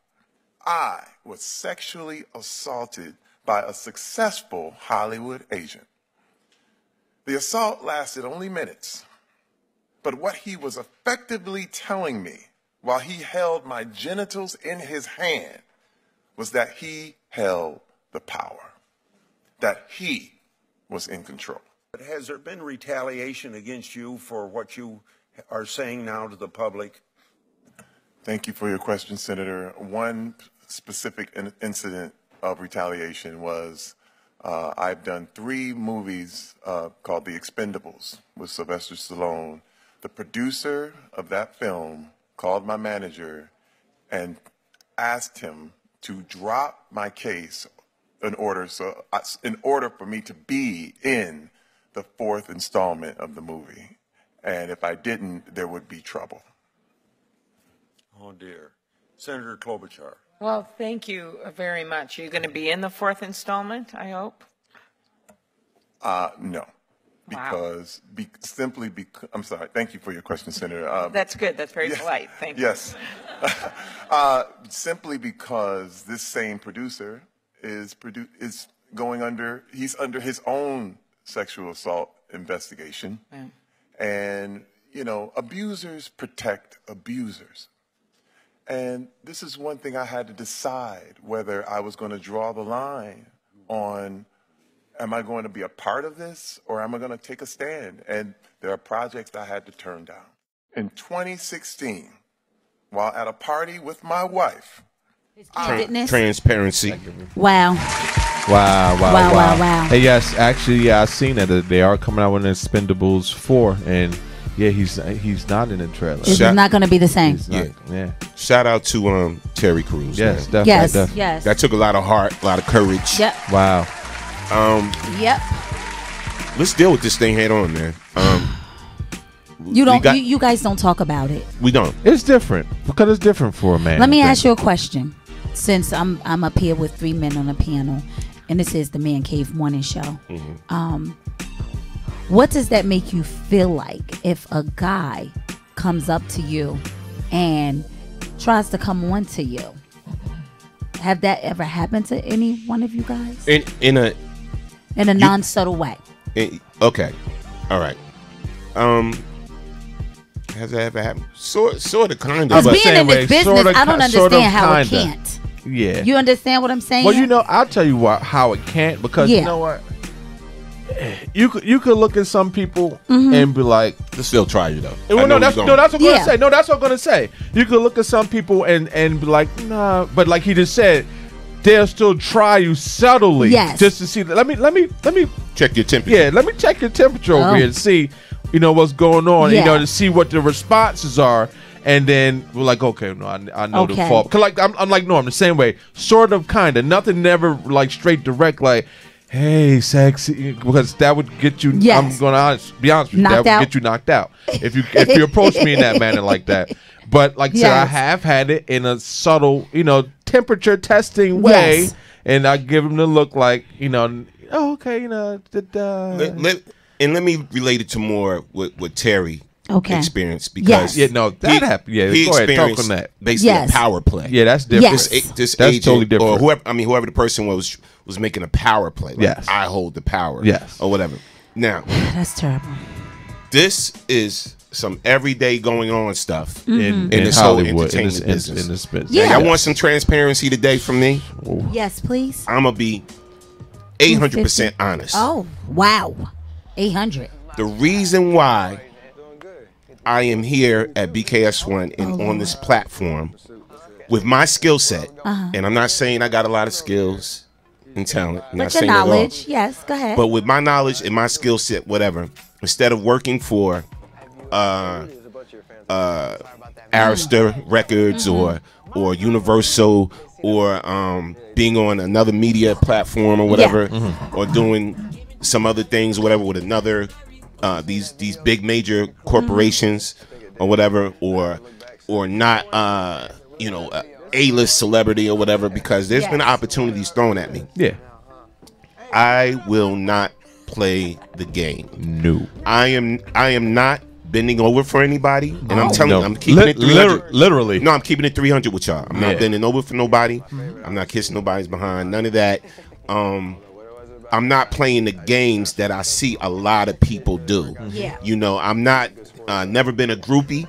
I was sexually assaulted by a successful Hollywood agent. The assault lasted only minutes, but what he was effectively telling me while he held my genitals in his hand was that he held the power, that he was in control. But has there been retaliation against you for what you are saying now to the public? Thank you for your question, Senator. One specific incident of retaliation was I've done 3 movies called The Expendables with Sylvester Stallone. The producer of that film called my manager and asked him to drop my case in order for me to be in the 4th installment of the movie. And if I didn't, there would be trouble. Oh, dear. Senator Klobuchar. Well, thank you very much. Are you going to be in the 4th installment, I hope? No. Because I'm sorry. Thank you for your question, Senator. That's good. That's very polite. Thank you. Yes. Simply because this same producer is under his own sexual assault investigation. Yeah. And, abusers protect abusers. And this is one thing I had to decide whether I was going to draw the line on, am I going to be a part of this or am I going to take a stand? And there are projects I had to turn down. In 2016, while at a party with my wife, Transparency. Wow. Wow. Hey, yes, actually, I've seen that they are coming out with Expendables 4, and yeah, he's not in the trailer. It's not going to be the same. Yeah. Shout out to Terry Crews. Yes, man. definitely. Yes. That took a lot of heart, a lot of courage. Yep. Wow. Yep. Let's deal with this thing head on, man. You guys don't talk about it. We don't. It's different because it's different for a man. Let me ask you a question. Since I'm up here with 3 men on a piano, and this is the Man Cave Morning Show. Mm-hmm. What does that make you feel like if a guy comes up to you and tries to come on to you? Have that ever happened to any one of you guys? In a non-subtle way. Okay. All right. Has that ever happened? Sort of, kind of. Because being in this business, I don't understand how it can't. Yeah. You understand what I'm saying? Well, I'll tell you how it can't, because you know what? You could look at some people and be like, "Just still try you though." That's what I'm gonna say. No, that's what I'm gonna say. You could look at some people and be like, "Nah," but like he just said, they'll still try you subtly, just to see. Let me check your temperature. Yeah, let me check your temperature over here and see, what's going on. To see what the responses are. And then we're like, okay, no, I know the fault. Cause I'm like Norm, the same way, sort of, kind of, nothing, never like straight direct, like, hey, sexy, because that would get you. I'm gonna be honest with you, that would get you knocked out if you approach me in that manner like that. But like I said, I have had it in a subtle, temperature testing way, and I give him the look like, oh, okay, let me relate it to more with Terry. Experience, because that happened. Yeah, he go ahead, experienced talk on that. Basically a power play. Yeah, that's different. This that's agent, totally different. Or whoever the person was making a power play. Like, I hold the power. Or whatever. Now, that's terrible. This is some everyday going on stuff in this Hollywood, whole entertainment business. In this business. Yeah. I want some transparency today from me. Yes, please. I'm gonna be 800% honest. Oh, wow. 800. The reason why I am here at BKS1 and on this platform with my skill set, and I'm not saying I got a lot of skills and talent. But your knowledge, yes, go ahead. But with my knowledge and my skill set, whatever, instead of working for Arista Records or Universal or being on another media platform or whatever, or doing some other things or whatever with another these big major corporations or whatever, or not A-list celebrity or whatever, because there's been opportunities thrown at me. Yeah. I will not play the game. No. I am not bending over for anybody, and I'm telling you, I'm keeping it 300. Literally. No, I'm keeping it 300 with y'all. I'm not bending over for nobody. I'm not kissing nobody's behind. None of that. I'm not playing the games that I see a lot of people do. Yeah. You know, I'm not. Never been a groupie.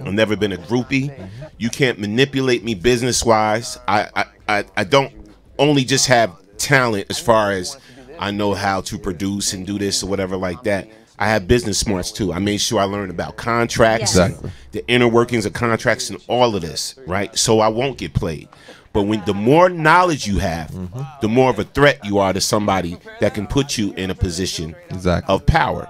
I've never been a groupie. You can't manipulate me business wise. I don't only just have talent as far as I know how to produce and do this or whatever like that. I have business smarts too. I made sure I learned about contracts, the inner workings of contracts, and all of this, right? So I won't get played. But when the more knowledge you have, the more of a threat you are to somebody that can put you in a position of power.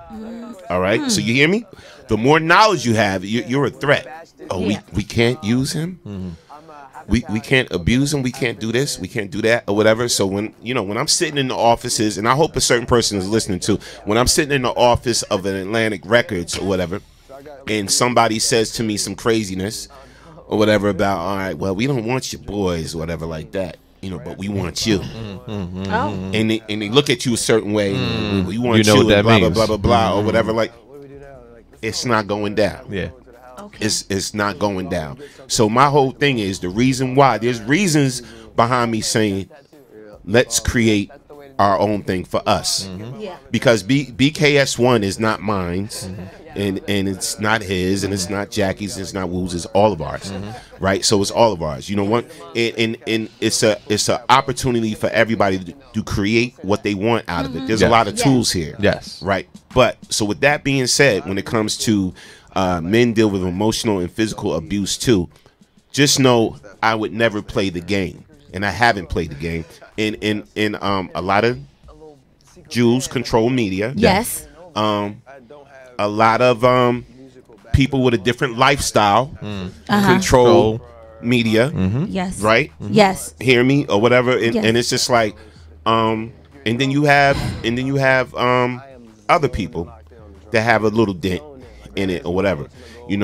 All right? So you hear me? The more knowledge you have, you're a threat. Oh, we can't use him? We can't abuse him. We can't do this. We can't do that or whatever. So when I'm sitting in the offices, and I hope a certain person is listening to, when I'm sitting in the office of an Atlantic Records or whatever, and somebody says to me some craziness or whatever about, all right, well, we don't want your boys or whatever like that, but we want you. And they look at you a certain way. We want you, what that blah, means. blah, blah, blah, blah, or whatever. Like, it's not going down. Yeah. It's not going down. So my whole thing is the reason why. There's reasons behind me saying, let's create our own thing for us. Because BKS1 is not mine's, and it's not his, and it's not Jackie's, and it's not Woo's. It's all of ours, right? So it's all of ours. You know what? And it's a opportunity for everybody to create what they want out of it. There's a lot of tools here. Yes. Right. But so with that being said, when it comes to men deal with emotional and physical abuse too, just know I would never play the game, and I haven't played the game. In a lot of Jews control media. Yes. A lot of people with a different lifestyle control media. Yes. Right. Yes. Hear me or whatever, and it's just like, and then you have other people that have a little dent in it or whatever,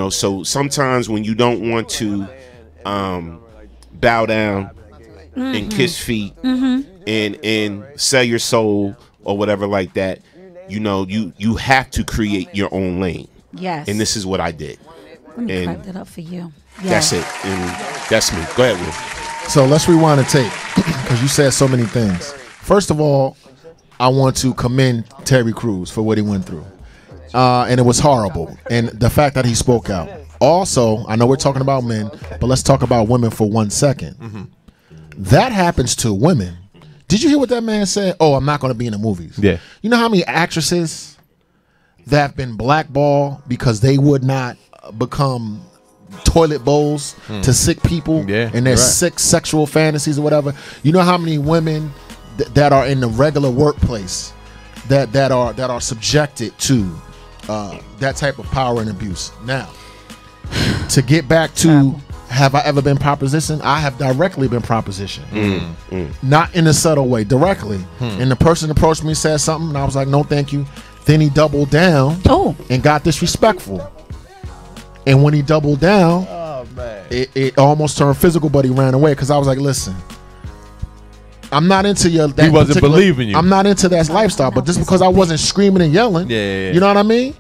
so sometimes when you don't want to bow down and kiss feet and sell your soul or whatever like that, you have to create your own lane. Yes. And this is what I did. Let me crack that up for you. That's it. And that's me. Go ahead, Will. So let's rewind the tape, because you said so many things. First of all, I want to commend Terry Crews for what he went through. And it was horrible. And the fact that he spoke out. Also, I know we're talking about men, but let's talk about women for 1 second. That happens to women. Did you hear what that man said? Oh, I'm not going to be in the movies. Yeah. You know how many actresses that have been blackballed because they would not become toilet bowls to sick people and their sick sexual fantasies or whatever? You know how many women that are in the regular workplace that are subjected to that type of power and abuse? Now, to get back to, have I ever been propositioned? I have directly been propositioned. Not in a subtle way, directly. And the person approached me and said something, and I was like, no, thank you. Then he doubled down and got disrespectful. And when he doubled down, it almost turned physical, but he ran away, because I was like, listen, I'm not into your. That he wasn't believing you. I'm not into that lifestyle, but just because I wasn't screaming and yelling, you know what I mean?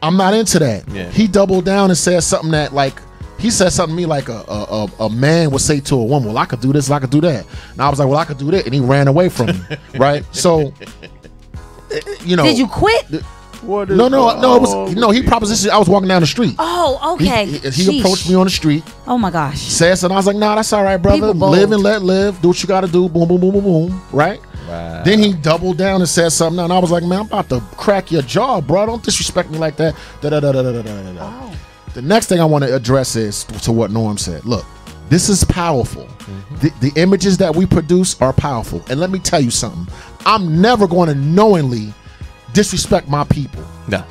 I'm not into that. He doubled down and said something that, like, he said something to me like a man would say to a woman, well, I could do this, I could do that. And I was like, well, I could do that. And he ran away from me, right? So, Did you quit? No, it was he propositioned. I was walking down the street. Oh, okay. He approached me on the street. Oh my gosh. Said something. I was like, nah, that's all right, brother. Live and let live. Do what you got to do. Boom, boom, boom, boom, boom. Right? Wow. Then he doubled down and said something, and I was like, man, I'm about to crack your jaw, bro. Don't disrespect me like that. Oh. The next thing I want to address is to what Norm said. Look, this is powerful. The images that we produce are powerful. And let me tell you something. I'm never going to knowingly disrespect my people. No.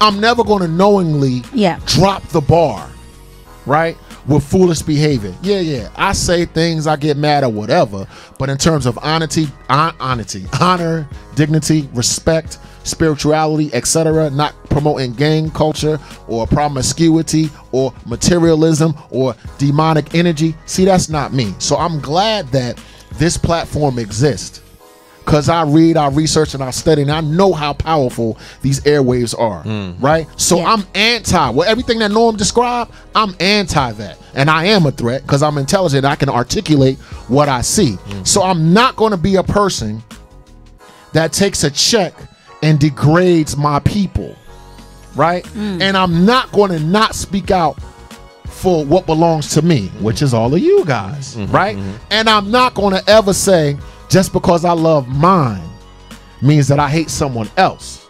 I'm never going to knowingly drop the bar, right? With foolish behavior. Yeah. I say things, I get mad or whatever. But in terms of honor, dignity, respect, spirituality, etc., not promoting gang culture or promiscuity or materialism or demonic energy. See, that's not me. So I'm glad that this platform exists. Because I read, I research, and I study, and I know how powerful these airwaves are, right? So I'm anti, everything that Norm described, I'm anti that. And I am a threat because I'm intelligent. I can articulate what I see. So I'm not going to be a person that takes a check and degrades my people, right? And I'm not going to not speak out for what belongs to me, which is all of you guys, right? And I'm not going to ever say, just because I love mine means that I hate someone else,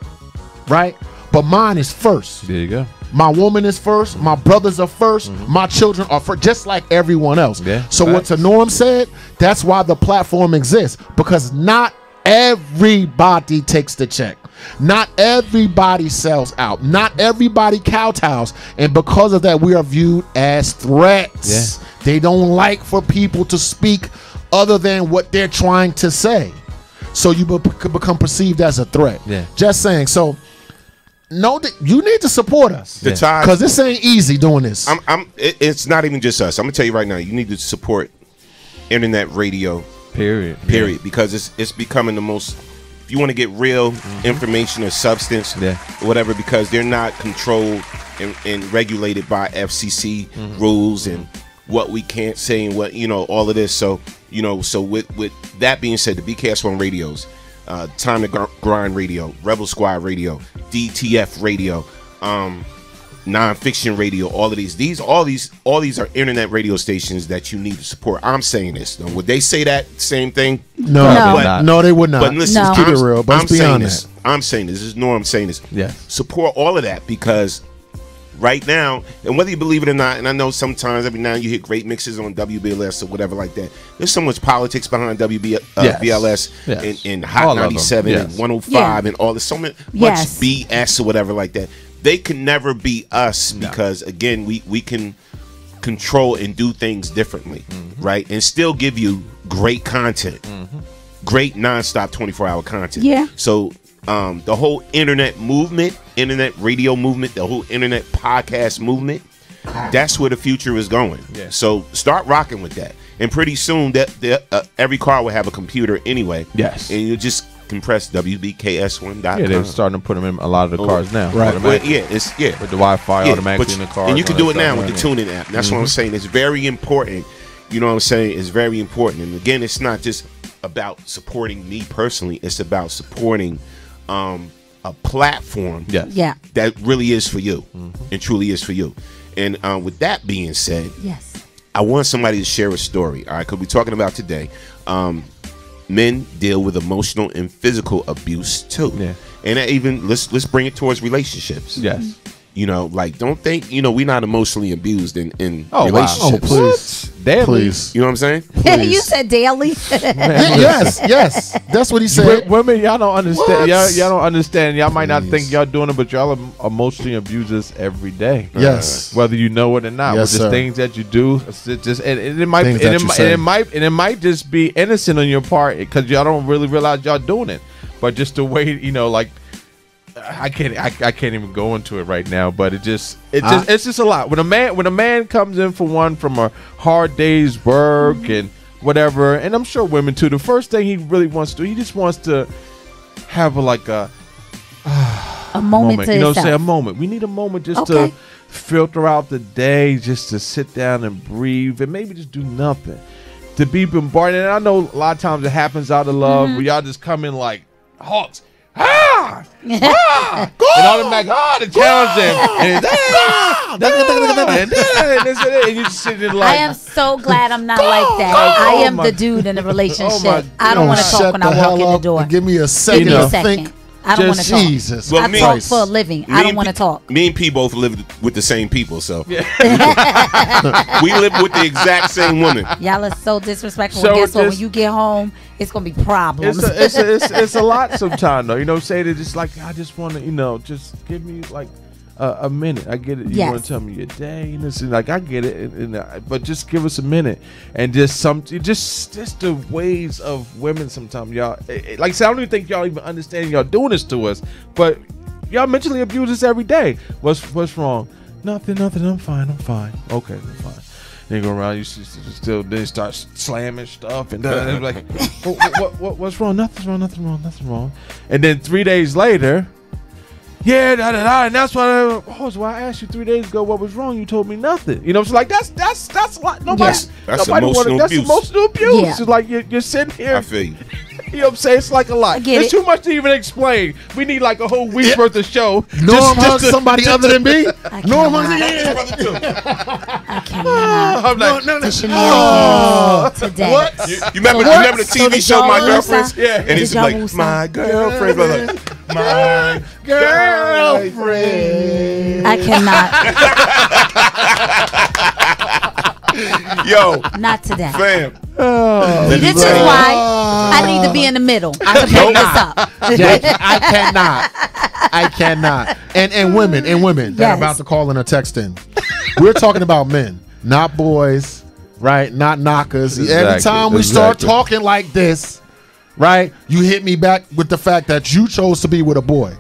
right? But mine is first. There you go. My woman is first. My brothers are first. My children are first, just like everyone else. So what to Norm said, that's why the platform exists, because not everybody takes the check. Not everybody sells out. Not everybody kowtows. And because of that, we are viewed as threats. They don't like for people to speak other than what they're trying to say, so you become perceived as a threat. Just saying. So know that you need to support us, because this ain't easy doing this. It's not even just us. I'm gonna tell you right now, you need to support internet radio, period, because it's becoming the most, if you want to get real information or substance, whatever, because they're not controlled and regulated by FCC rules and what we can't say and what, all of this. So so with that being said, the BKS1 radios, Time to Grind radio, Rebel Squad radio, DTF radio, Nonfiction radio, all these are internet radio stations that you need to support. I'm saying this. Would they say that same thing? No, they would not. But listen, keep it real. But I'm saying this. This is Norm saying this. Support all of that, because right now, and whether you believe it or not, and I know sometimes every now and you hear great mixes on WBLS or whatever like that, there's so much politics behind BLS and Hot 97 and 105 and all this, so much BS or whatever like that. They can never be us, because again, we can control and do things differently, right? And still give you great content, great nonstop 24-hour content. So the whole internet movement, internet radio movement, the whole internet podcast movement, that's where the future is going. So start rocking with that, and pretty soon that every car will have a computer anyway. And you just compress WBKS1.com. They're starting to put them in a lot of the cars now. Right. With the Wi-Fi automatically in the car. And you can do it now with the TuneIn app. That's what I'm saying. It's very important. You know what I'm saying? It's very important. And again, it's not just about supporting me personally. It's about supporting a platform that really is for you and truly is for you. And with that being said, I want somebody to share a story. All right, because we're talking about today, men deal with emotional and physical abuse too. And even let's bring it towards relationships. Like, don't think we're not emotionally abused in relationships. Please. Please. You know what I'm saying? You said daily. Yes, that's what he said. Women, y'all don't understand. Y'all don't understand. Y'all might not think y'all doing it, but y'all are emotionally abuse us every day. Whether you know it or not. With just things that you do. It's just and it might just be innocent on your part, because y'all don't really realize y'all doing it. But just the way, like, I can't even go into it right now, but it's just a lot. When a man comes in from a hard day's work and whatever, and I'm sure women too, the first thing he really wants to do, he just wants to have a moment to himself. Say a moment. We need a moment just to filter out the day, just to sit down and breathe, and maybe just do nothing. To be bombarded, and I know a lot of times it happens out of love, where y'all just come in like hawks. and all them like, the challenge and you just sitting like, I am so glad I'm not like that. I am the dude in the relationship. I don't want to talk when I walk in the door. Give me a second to think. I don't want to talk. Jesus. I talk for a living. I don't want to talk. Me and P both live with the same people, so we live with the exact same woman. Y'all are so disrespectful. So guess what? When you get home, it's gonna be problems. It's a lot sometimes, though. You know, say that it's like I just want to, just give me like a minute. I get it. You want to tell me your day, and it's like I get it, but just give us a minute and just the ways of women. Sometimes y'all, like I said, I don't even think y'all even understand y'all doing this to us, but y'all mentally abuse us every day. What's wrong? Nothing. I'm fine. Okay, I'm fine. Then go around, you still then start slamming stuff and like, what's wrong? Nothing wrong. And then 3 days later. Yeah, and that's why. So I asked you 3 days ago what was wrong. You told me nothing. You know, so like that's a lot. That's emotional abuse. That's emotional abuse. Yeah. It's like you're sitting here. I feel you. You know what I'm saying? It's like a lot. It's too much to even explain. We need like a whole week's worth of show. Norm hugs somebody other than me. Norm hugs I cannot. I'm like, today. What? You remember the TV show My Girlfriends? Yeah. And he's like, my girlfriend. My girlfriend. I cannot. Yo. Not today. Fam. This is why I need to be in the middle. I can pick this up. I cannot. And women that are about to call in or text in. We're talking about men, not boys, right? Not knockers. Every time we start talking like this, right, you hit me back with the fact that you chose to be with a boy.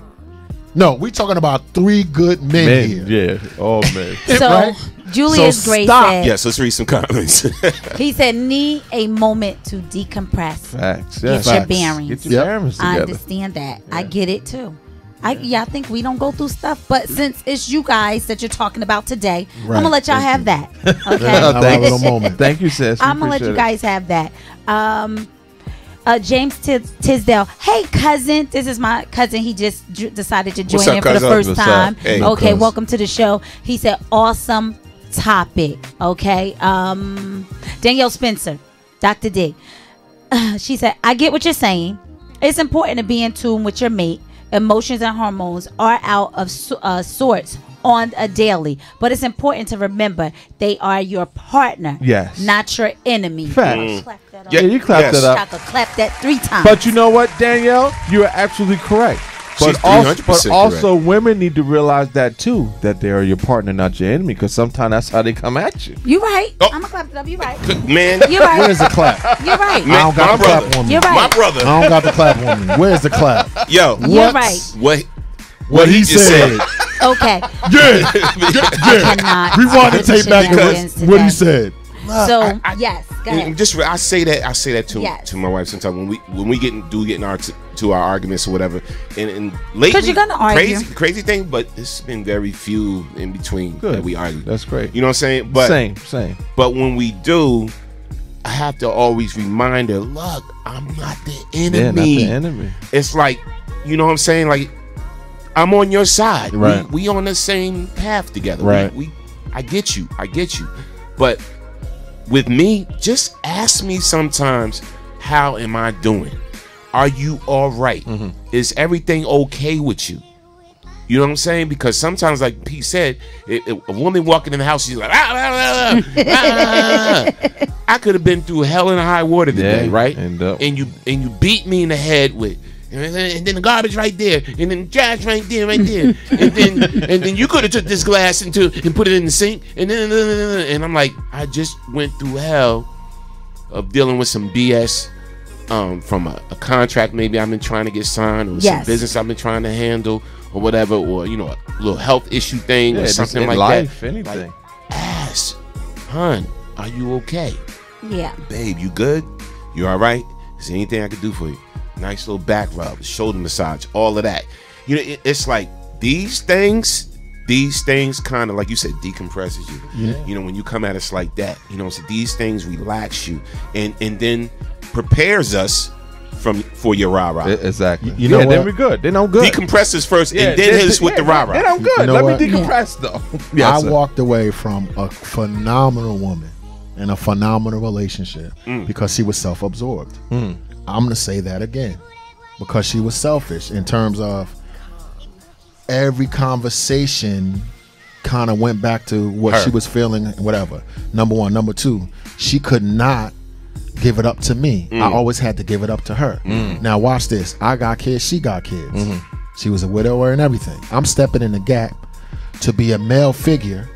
No, we're talking about 3 good men here. Yeah, all men. So, right? Julius Gray said... Yes, let's read some comments. He said, need a moment to decompress. Facts. Get your bearings. Get your bearings together. I understand that. Yeah. I get it, too. I think we don't go through stuff, but since it's you guys that you're talking about today, I'm going to let y'all have that. Okay? Thank you, sis. I'm going to let you guys have that. James Tisdale. Hey, cousin. This is my cousin. He just decided to join in for the first time. Hey, okay, welcome to the show. He said, awesome topic. Okay. Danielle Spencer, Dr. D. She said, I get what you're saying. It's important to be in tune with your mate. Emotions and hormones are out of sorts on a daily, but it's important to remember they are your partner, not your enemy. Facts. Clap that up. Yeah, you clapped that up. I could clap that 3 times. But you know what, Danielle, you are absolutely correct. But also women need to realize that too, that they are your partner, not your enemy, because sometimes that's how they come at you. You're right. I'm gonna clap it up. You're right. Man, you're right. Where's the clap? You're right. I don't got the clap woman. You're right. My brother. I don't got the clap woman. Where's the clap? Yo, you're right. What he just said. Okay. Yeah. We want to take back what he said. So yes, go ahead. I say that to my wife sometimes when we get to our arguments or whatever, and lately, because you're gonna argue. Crazy thing, but it's been very few in between that we argue. That's great. You know what I'm saying? But same. But when we do, I have to always remind her, look, I'm not the enemy. Yeah, not the enemy. It's like, you know what I'm saying? Like, I'm on your side. Right. We on the same path together. Right. I get you. But with me, just ask me sometimes, how am I doing? Are you all right? Mm-hmm. Is everything okay with you? You know what I'm saying? Because sometimes, like Pete said, a woman walking in the house, she's like, I could have been through hell and high water today, right? And you beat me in the head with, and then the garbage right there, and then the trash right there, and then you could have took this glass and put it in the sink, and I'm like, I just went through hell of dealing with some BS from a contract maybe I've been trying to get signed, or some business I've been trying to handle, or whatever, or a little health issue thing, or something like life, that. Anything. Like, ask, hon, are you okay? Yeah. Babe, you good? You all right? Is there anything I could do for you? Nice little back rub, shoulder massage, all of that. You know, it's like these things kind of, like you said, decompresses you. Yeah. You know, when you come at us like that, you know, so these things relax you and then prepares us for your rah-rah. Exactly. You know then we're good. Then I'm good. Decompress us first, and then hit us with the rah-rah. Then I'm good. You know Let what? me decompress, though. I walked away from a phenomenal woman in a phenomenal relationship because she was self-absorbed. I'm going to say that again. Because she was selfish in terms of every conversation kind of went back to what she was feeling, whatever. Number one. Number two, she could not give it up to me. I always had to give it up to her. Now watch this. I got kids, she got kids. She was a widower and everything. I'm stepping in the gap to be a male figure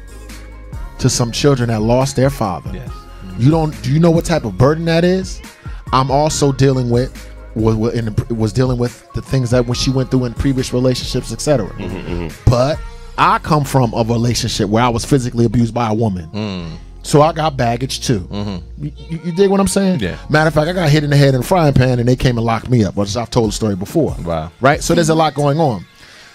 to some children that lost their father. Yes. Do you know what type of burden that is? I'm also dealing with was dealing with the things that when she went through in previous relationships, etc. But I come from a relationship where I was physically abused by a woman. So I got baggage too. You dig what I'm saying? Yeah. Matter of fact, I got hit in the head in a frying pan and they came and locked me up, which I've told the story before. Wow. Right? So there's a lot going on.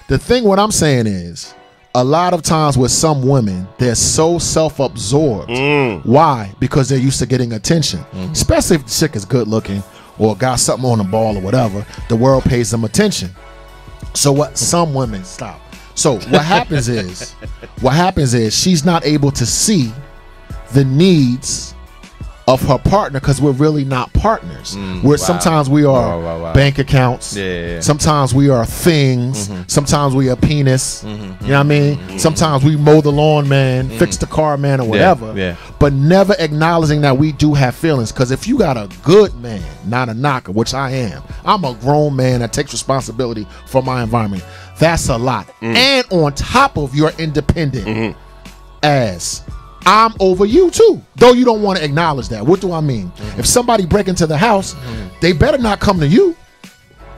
The thing what I'm saying is, a lot of times with some women, they're so self-absorbed. Why? Because they're used to getting attention. Especially if the chick is good looking or got something on the ball or whatever, the world pays them attention. So what some women stop. So what happens is she's not able to see the needs of her partner because we're really not partners. Where sometimes we are bank accounts. Sometimes we are things. Sometimes we are penis. You know what I mean? Sometimes we mow the lawn man, fix the car man, or whatever. But never acknowledging that we do have feelings. Because if you got a good man, not a knocker, which I am, I'm a grown man that takes responsibility for my environment. That's a lot. And on top of your independent ass, I'm over you too, though you don't want to acknowledge that. What do I mean? If somebody break into the house, they better not come to you.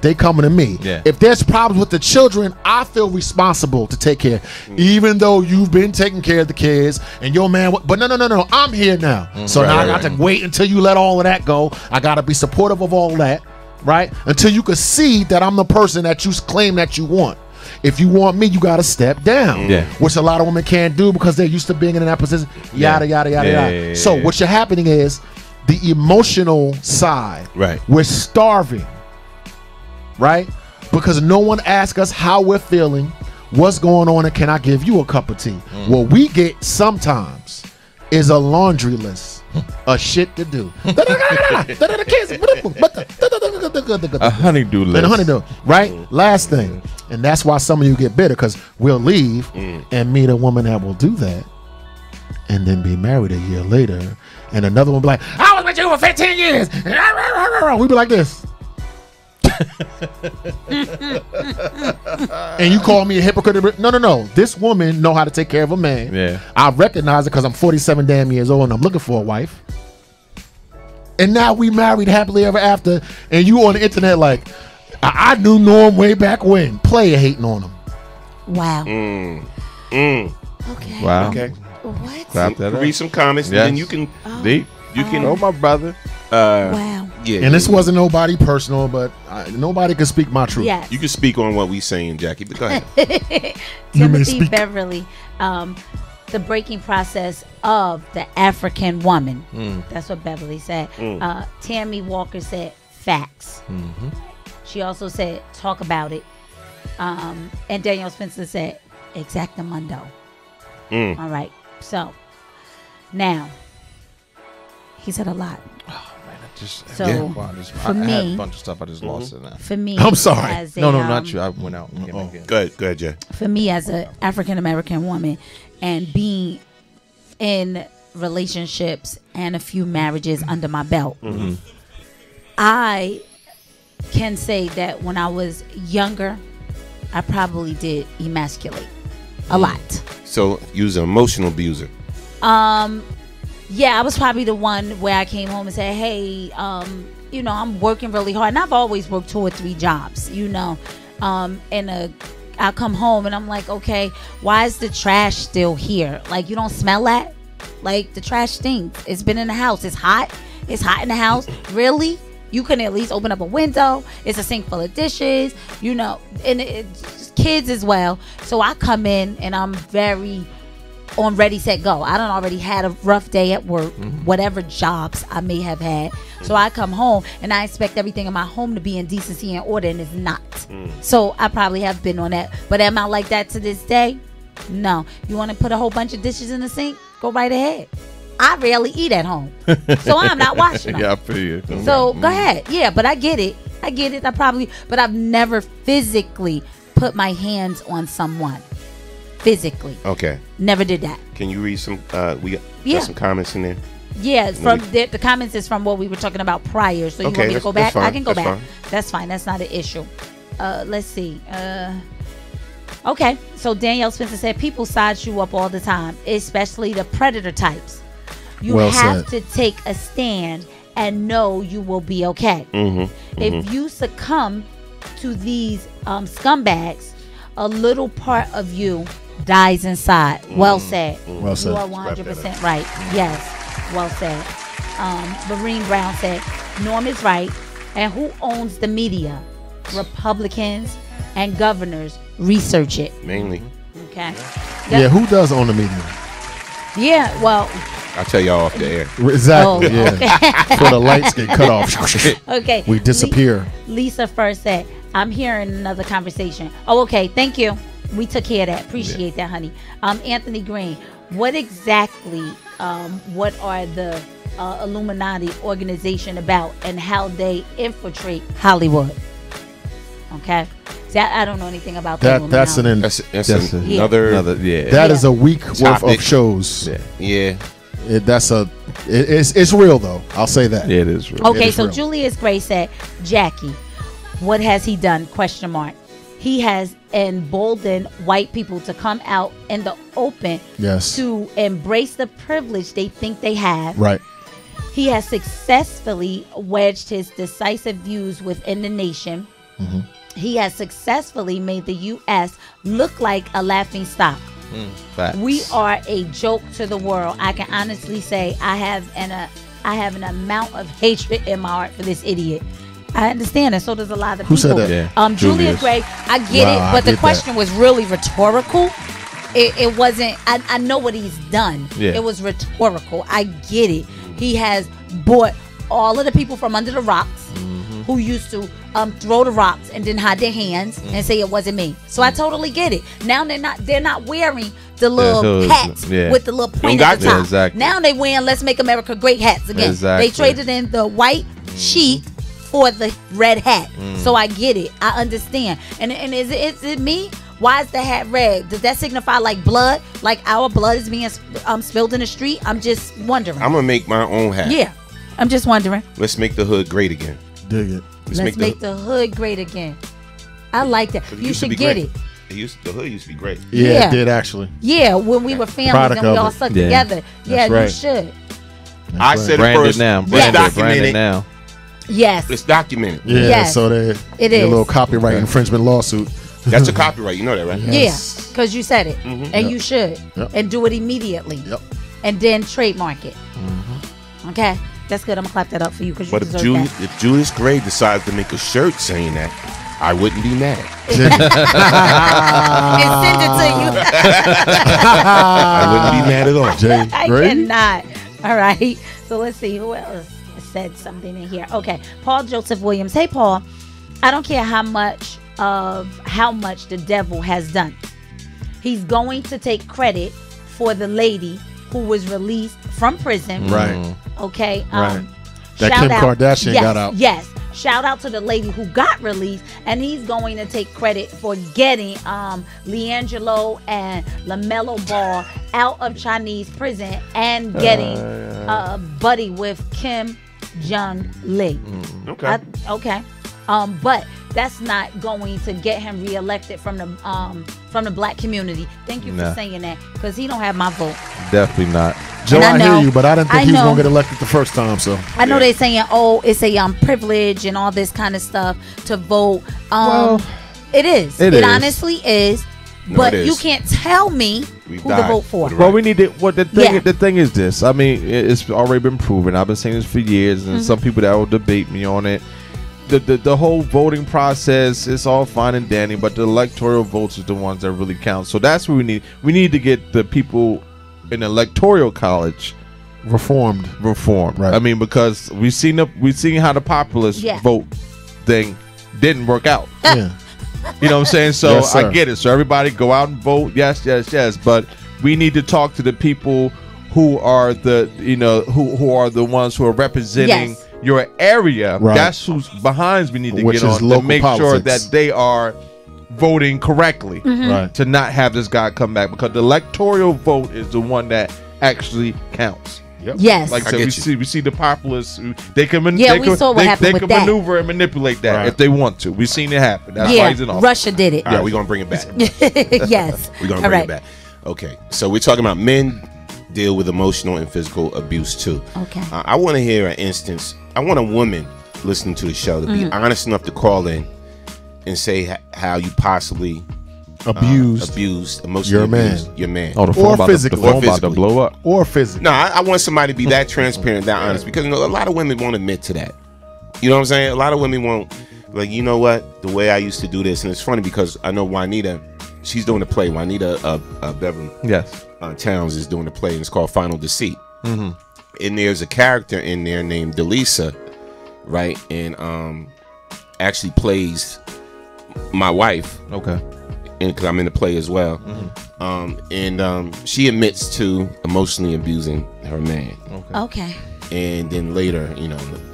They coming to me. If there's problems with the children, I feel responsible to take care, even though you've been taking care of the kids and your man. But no, I'm here now. So now I got to wait until you let all of that go. I got to be supportive of all that, right? Until you can see that I'm the person that you claim that you want. If you want me, you got to step down, which a lot of women can't do because they're used to being in that position, yada, yada, yada, yada. So what's happening is the emotional side, we're starving, right? Because no one asks us how we're feeling, what's going on, and can I give you a cup of tea? What we get sometimes is a laundry list of shit to do. A honeydew list. And a honeydew, right? Last thing. And that's why some of you get bitter, because we'll leave and meet a woman that will do that and then be married a year later. And another one be like, I was with you for 15 years. We be like this. And you call me a hypocrite? No. This woman know how to take care of a man. I recognize it because I'm 47 damn years old and I'm looking for a wife. And now we married happily ever after. And you on the internet like, I knew Norm way back when. Player hating on him. Wow. Okay. Wow. Okay. What? Clap that up. Read some comments, and then you can. You can. Oh, my brother. Wow. Yeah. And this wasn't nobody personal, but nobody can speak my truth. Yes. You can speak on what we saying, Jackie. But go ahead. Timothy Beverly, the breaking process of the African woman. That's what Beverly said. Tammy Walker said facts. She also said talk about it. And Danielle Spencer said exactamundo. All right. So now he said a lot. Oh man, So I had a bunch of stuff I just lost in that. For me, I'm sorry. as a, No, not you. I went out. Go ahead, Jay. For me, as an African American woman, and being in relationships and a few marriages under my belt, I can say that when I was younger, I probably did emasculate a lot. So you was an emotional abuser. Yeah, I was probably the one where I came home and said, hey, you know, I'm working really hard. And I've always worked 2 or 3 jobs, you know. And I'll come home and I'm like, okay, why is the trash still here? Like, you don't smell that? Like, the trash stinks. It's been in the house. It's hot. It's hot in the house. Really? You can at least open up a window. It's a sink full of dishes, you know, and it's kids as well. So I come in and I'm very on ready, set, go. I done already had a rough day at work, whatever jobs I may have had. So I come home and I expect everything in my home to be in decency and order, and it's not. So I probably have been on that. But am I like that to this day? No. You want to put a whole bunch of dishes in the sink? Go right ahead. I rarely eat at home, so I'm not washing them. Yeah, I feel you. So go ahead. Yeah, but I get it. But I've never physically put my hands on someone. Physically. Okay. Never did that. Can you read some? We got some comments in there. Yeah, from the comments is from what we were talking about prior. So you want me to go back? I can go back. That's fine. That's not an issue. Let's see. Okay. So Danielle Spencer said people size you up all the time, especially the predator types. You have to take a stand and know you will be okay. If you succumb to these scumbags, a little part of you dies inside. Well said. Well said. You are 100% right. Yes. Well said. Marine Brown said, Norm is right. And who owns the media? Republicans and governors. Research it. Mainly. Okay. Yeah, who does own the media? Yeah, well, I'll tell y'all off the air. Exactly. Yeah. Before the lights get cut off. Okay. We disappear. Lisa first said, I'm hearing another conversation. Oh, okay. Thank you. We took care of that. Appreciate that, honey. Anthony Green, what exactly, what are the Illuminati organization about and how they infiltrate Hollywood? Okay. See, I don't know anything about that. That's another. That is a week worth of shows. Yeah. It's real though. I'll say that. Yeah, it is real. Okay, so real. Julius Gray said, Jackie, what has he done? ? He has emboldened white people to come out in the open to embrace the privilege they think they have. Right. He has successfully wedged his decisive views within the nation. He has successfully made the U.S. look like a laughing stock. We are a joke to the world. I can honestly say I have an amount of hatred in my heart for this idiot. I understand, and so does a lot of people. Who said that? Yeah. Julius Gray. I get it, but the question was really rhetorical. It wasn't. I know what he's done. Yeah. It was rhetorical. I get it. He has bought all of the people from under the rocks who used to throw the rocks and then hide their hands and say it wasn't me. So I totally get it. Now they're not wearing the little hats with the little print at the top. Exactly. Now they wearing "Let's Make America Great" hats again. Exactly. They traded in the white sheet for the red hat. So I get it. I understand. And is it me? Why is the hat red? Does that signify like blood? Like our blood is being spilled in the street? I'm just wondering. I'm gonna make my own hat. Yeah. I'm just wondering. Let's make the hood great again. Dig it. Let's make the hood great again. I like that. You should get it. The hood used to be great. Yeah, it did actually. Yeah, when we were families and we all stuck together. Yeah, you should. I said it first. Let's document it now. Yes. Let's document it. Yeah, yes. So it is a little copyright infringement lawsuit. That's a copyright. You know that, right? Yes. Yeah, because you said it. And you should. And do it immediately. Yep. And then trademark it. Okay? That's good. I'm going to clap that up for you because you deserve that. If Julius Gray decides to make a shirt saying that, I wouldn't be mad. And send it to you. I wouldn't be mad at all. I cannot. All right. So let's see who else said something in here. Okay. Paul Joseph Williams. Hey, Paul. I don't care how much the devil has done. He's going to take credit for the lady who was released from prison. Right. Okay. Right. That Kim Kardashian got out. Yes. Shout out to the lady who got released, and he's going to take credit for getting LiAngelo and LaMelo Ball out of Chinese prison and getting buddy with Kim Jong Lee. Okay. But that's not going to get him reelected from the black community. Thank you for saying that, because he don't have my vote. Definitely not. Joe, I hear you, but I didn't think he was going to get elected the first time. So I know they're saying, it's a privilege and all this kind of stuff to vote. It is. It honestly is. But you can't tell me who to vote for. Well, we need to. The thing is this. I mean, it's already been proven. I've been saying this for years, and some people that will debate me on it. The whole voting process is all fine and dandy, but the electoral votes is the ones that really count. So that's what we need. We need to get the people an electoral college reformed. Right. I mean, because we seen how the populist vote thing didn't work out. Yeah. You know what I'm saying? So Yes, I get it. So everybody go out and vote. Yes. But we need to talk to the people who are the who are the ones who are representing your area. Right. That's who's behind. We need to Which get is on to local make sure politics. that they are voting correctly. Right. To not have this guy come back, because the electoral vote is the one that actually counts. Yep. Yes. Like I said, we see the populists. They can we saw what happened with that. maneuver and manipulate that if they want to. We've seen it happen. That's why he's in office. Russia did it. All right, we're gonna bring it back. Yes. We're gonna bring it back. Okay, so we're talking about men deal with emotional and physical abuse too. Okay. I want to hear an instance. I want a woman listening to the show to be honest enough to call in and say how you possibly abused emotionally your man. Oh, the phone about to blow up. Or physically. No, I want somebody to be that transparent, that honest, because a lot of women won't admit to that. You know what I'm saying? A lot of women won't, like, you know what? The way I used to do this, and it's funny because I know Juanita, she's doing the play. Juanita Beverly Towns is doing the play, and it's called Final Deceit. And there's a character in there named Delisa, right? And actually plays my wife. Okay. And because I'm in the play as well. She admits to emotionally abusing her man. Okay. And then later,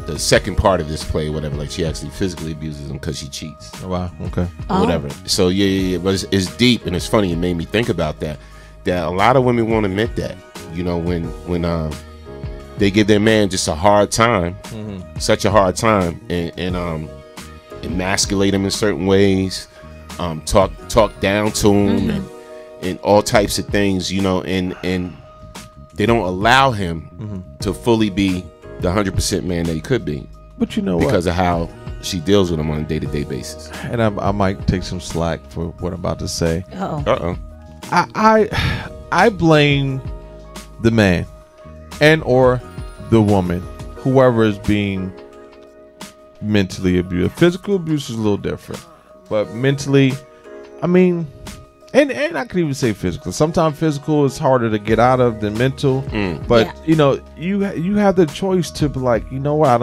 the second part of this play, whatever, like she actually physically abuses him because she cheats. Oh, wow. Okay. Or whatever. So but it's deep, and it's funny. It made me think about that a a lot of women won't admit that. When they give their man just a hard time, such a hard time, and emasculate him in certain ways. Talk down to him and all types of things, and they don't allow him to fully be the 100% man that he could be. But because of how she deals with him on a day-to-day basis. And I might take some slack for what I'm about to say. Uh-oh. I blame the man and or the woman, whoever is being mentally abused. Physical abuse is a little different. But mentally, I mean, and I could even say physical. Sometimes physical is harder to get out of than mental. But you have the choice to be like, you know what, I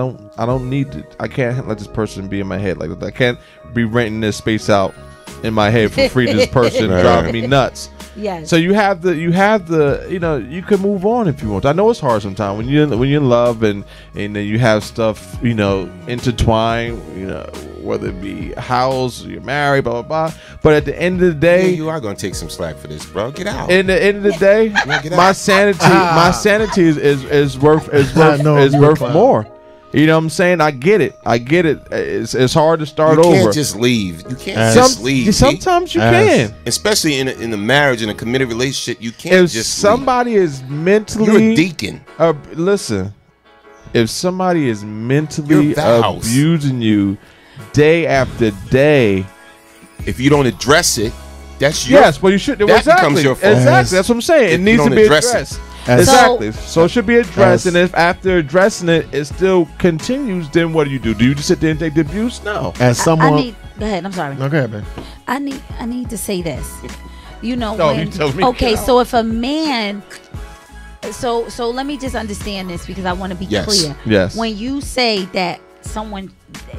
don't need to. I can't let this person be in my head. Like, I can't be renting this space out in my head for free to this person driving me nuts. Yes. So you have the you can move on if you want. I know it's hard sometimes when you're in love and you have stuff intertwined, whether it be a house, you're married, blah blah blah. But at the end of the day, you are gonna take some slack for this, bro. Get out. In the end of the day, my sanity is worth more. You know what I'm saying? I get it. It's hard to start over. You can't just leave. You can't just leave. Sometimes you can. Especially in a marriage, in a committed relationship, you can't just somebody leave. is mentally... You're a deacon. Listen, if somebody is mentally abusing you day after day... If you don't address it, that's your... Yes, well, you should... That becomes your fault. Exactly, that's what I'm saying. It needs to be addressed. Exactly. So it should be addressed, and if after addressing it still continues, then what do? Do you just sit there and take the abuse? No. As someone, go ahead. I'm sorry. No, go ahead, man. I need to say this. You tell me. Okay, so if a man, so let me just understand this because I want to be clear. Yes. When you say that someone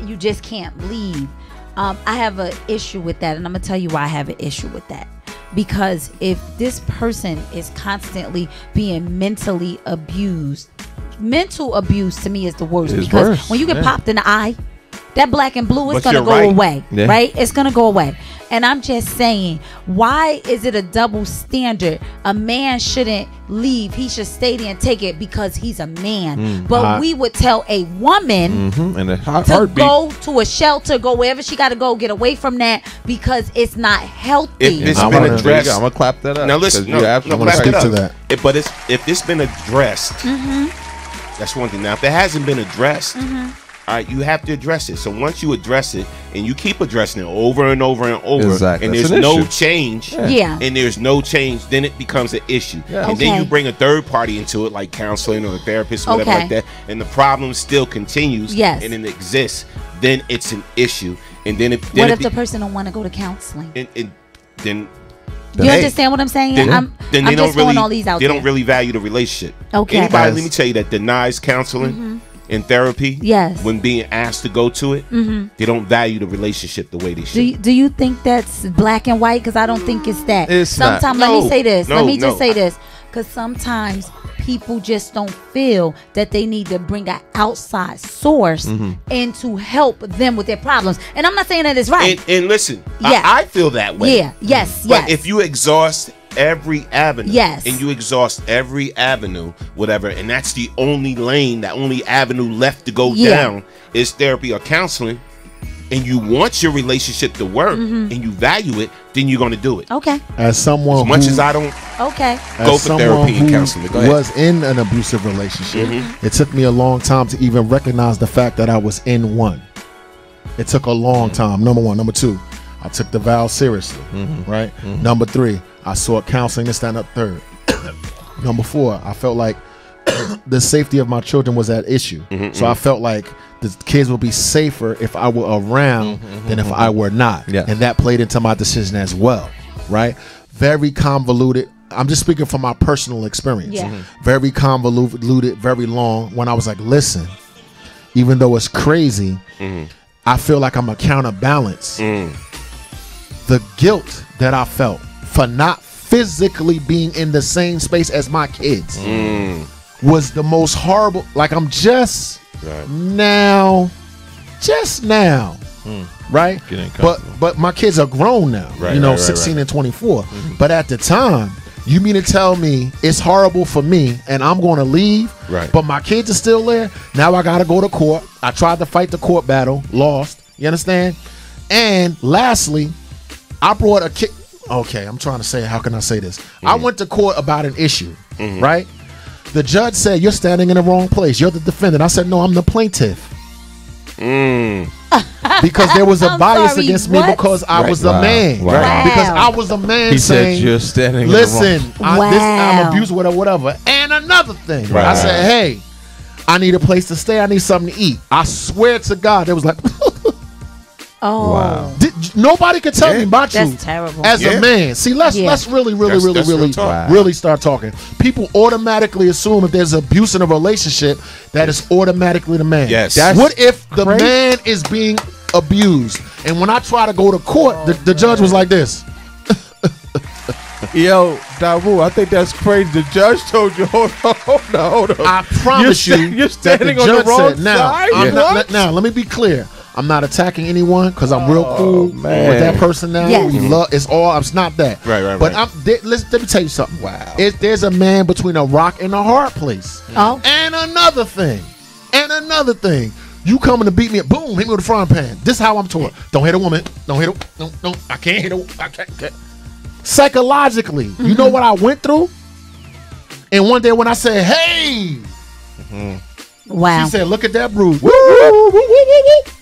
you just can't leave, I have an issue with that, and I'm gonna tell you why I have an issue with that. Because if this person is constantly being mentally abused, mental abuse to me is the worst. It's because worse. when you get popped in the eye, that black and blue is But going to you're go right. away, Yeah. right? It's going to go away. And I'm just saying, why is it a double standard? A man shouldn't leave. He should stay there and take it because he's a man. But we would tell a woman and to go to a shelter, go wherever she got to go, get away from that because it's not healthy. If it's been addressed, I'm gonna clap that up. Now listen, clap to that. But if it's been addressed, that's one thing. Now, if it hasn't been addressed, all right, you have to address it. So once you address it and you keep addressing it over and over and over, Exactly. and That's there's an no issue. change, Yeah. and there's no change, then it becomes an issue. Yeah. And then Okay. you bring a third party into it, like counseling or a therapist, or whatever Okay. like that, and the problem still continues, Yes. and it exists. Then it's an issue, and then What if the person don't want to go to counseling? then You understand what I'm saying? I'm just throwing all these out there. They don't really value the relationship. Okay. Anybody, let me tell you, that denies counseling and therapy, when being asked to go to it, they don't value the relationship the way they should. Do you think that's black and white? Because I don't think it's that. Sometimes, let me say this. Let me just say this. Because sometimes people just don't feel that they need to bring an outside source in to help them with their problems. And I'm not saying that it's right. And listen, I feel that way. Yeah, yes. But if you exhaust every avenue, yes, and you exhaust every avenue, whatever, and that's the only lane, that only avenue left to go down is therapy or counseling, and you want your relationship to work and you value it, then you're going to do it. Okay. As someone as much as I don't go for therapy and counseling, go ahead. Was in an abusive relationship, it took me a long time to even recognize the fact that I was in one. It took a long time. Number one. Number two, I took the vow seriously, right? Number three, I sought counseling to stand up. Third. Number four, I felt like the safety of my children was at issue. So I felt like the kids would be safer if I were around than if I were not. And that played into my decision as well, right? Very convoluted. I'm just speaking from my personal experience. Very convoluted, very long. When I was like, listen, even though it's crazy, I feel like I'm a counterbalance. The guilt that I felt for not physically being in the same space as my kids was the most horrible. Like, I'm just now, right? But my kids are grown now, 16 and 24. But at the time, you mean to tell me it's horrible for me and I'm going to leave, but my kids are still there? Now I got to go to court. I tried to fight the court battle, lost. You understand? And lastly, I brought a kid. Okay, I'm trying to say, how can I say this? I went to court about an issue, right? The judge said, you're standing in the wrong place. You're the defendant. I said, no, I'm the plaintiff. Because there was a bias against me because I was the man. Because I was the man saying, said you're standing listen, I'm abused, whatever. And another thing, I said, hey, I need a place to stay. I need something to eat. I swear to God, it was like, nobody could tell me my truth. That's terrible. As a man. See, let's really start talking. People automatically assume if there's abuse in a relationship, that is automatically the man. Yes. What if the man is being abused? And when I try to go to court, the judge was like this. Yo, Dawu, I think that's crazy. The judge told you, hold on. I promise you're standing on the wrong side. Now, let me be clear. I'm not attacking anyone because I'm real cool with that person now. We love, it's not that. But let me tell you something. There's a man between a rock and a hard place. And another thing. You coming to beat me, boom, hit me with a frying pan. This is how I'm taught. Don't hit a woman. Don't hit her. No, I can't hit her. I can't. Psychologically, you know what I went through? And one day when I said, hey, wow. She said, look at that bruise.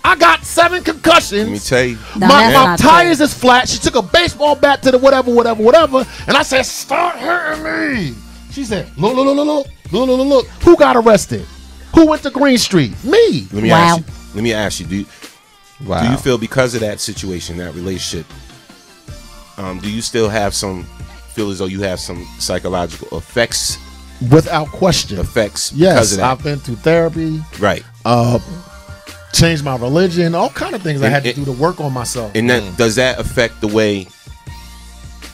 I got 7 concussions. Let me tell you. My tires is flat. She took a baseball bat to the whatever. And I said, start hurting me. She said, look. Who got arrested? Who went to Green Street? Me. Let me ask you. Do you feel because of that situation, that relationship, do you still feel as though you have some psychological effects? Without question. Effects. Yes, I've been through therapy. Right. Changed my religion. All kind of things I had to do to work on myself. And then does that affect the way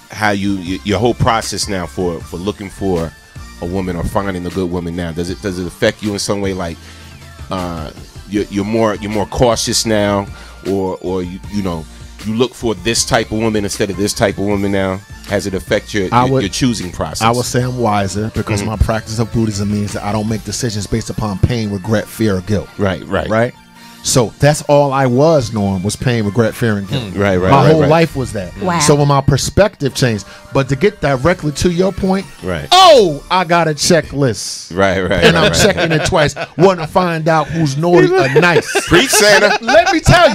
how your whole process now for looking for a woman or finding a good woman now? Does it affect you in some way? Like you're more cautious now, or you look for this type of woman instead of this type of woman now? Has it affect your choosing process? I would say I'm wiser because my practice of Buddhism means that I don't make decisions based upon pain, regret, fear, or guilt. Right. So that's all I was, Norm, was pain, regret, fear, and guilt. My whole life was that. Wow. So when my perspective changed, but to get directly to your point, I got a checklist. And I'm checking it twice. Want to find out who's naughty or nice. Preach, Santa. Let me tell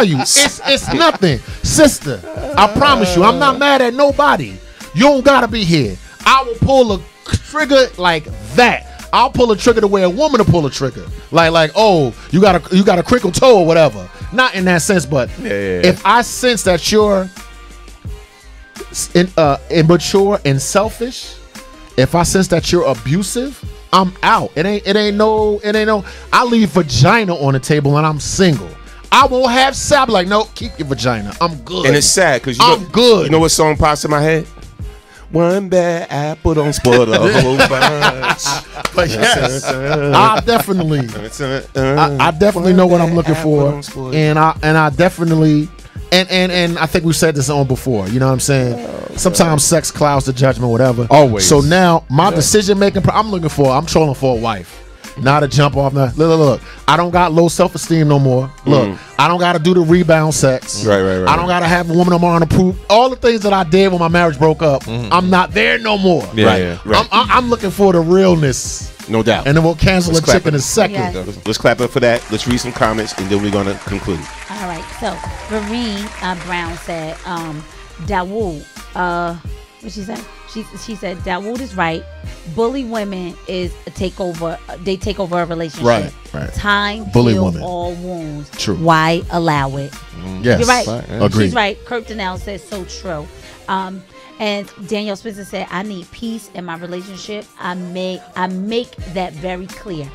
you, it's nothing. Sister, I promise you, I'm not mad at nobody. You don't gotta be here. I will pull a trigger like that. I'll pull a trigger the way a woman will pull a trigger. Like, oh, you got a crinkle toe or whatever. Not in that sense, but if I sense that you're immature and selfish, if I sense that you're abusive, I'm out. It ain't no. I leave vagina on the table and I'm single. I won't have sex. I'm like, no, keep your vagina. I'm good. And it's sad because I'm good. You know what song pops in my head? One bad apple don't spoil the whole bunch. But yes, I definitely know what I'm looking for, and I definitely. And I think we said this on before. You know what I'm saying? Sometimes sex clouds the judgment, whatever. Always. So now my decision making, I'm trolling for a wife. Not to jump off. Look. I don't got low self-esteem no more. Look, I don't got to do the rebound sex. Right. I don't got to have a woman I'm on approved. All the things that I did when my marriage broke up, I'm not there no more. Right. I'm looking for the realness. No doubt. And then we'll cancel a chick in a second. Yes. Let's clap up for that. Let's read some comments, and then we're going to conclude. All right. So, Vereen Brown said, Dawood, what she said? She said, Dawood is right. Bully women is a takeover. They take over a relationship. Right. Time bully heals women. all wounds. True. Why allow it? Yes. You're right. Agreed. She's right. Kurt Donnell says so true. And Danielle Spencer said, I need peace in my relationship. I make that very clear.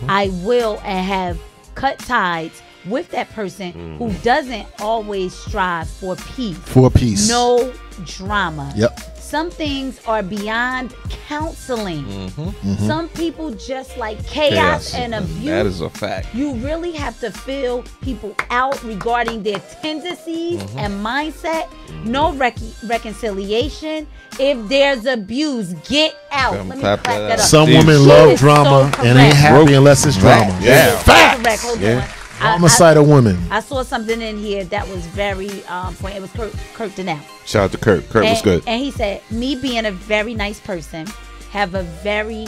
I will and have cut ties with that person who doesn't always strive for peace. No drama. Yep. Some things are beyond counseling. Some people just like chaos and abuse. That is a fact. You really have to feel people out regarding their tendencies and mindset. No reconciliation. If there's abuse, get out. Let me clap that up. Some women love drama and ain't happy unless it's drama. Yeah. Facts. Hold on. Homicide of women. I saw something in here that was very it was Kurt Donnell. Shout out to Kurt. Kurt was good. And he said, me being a very nice person, have a very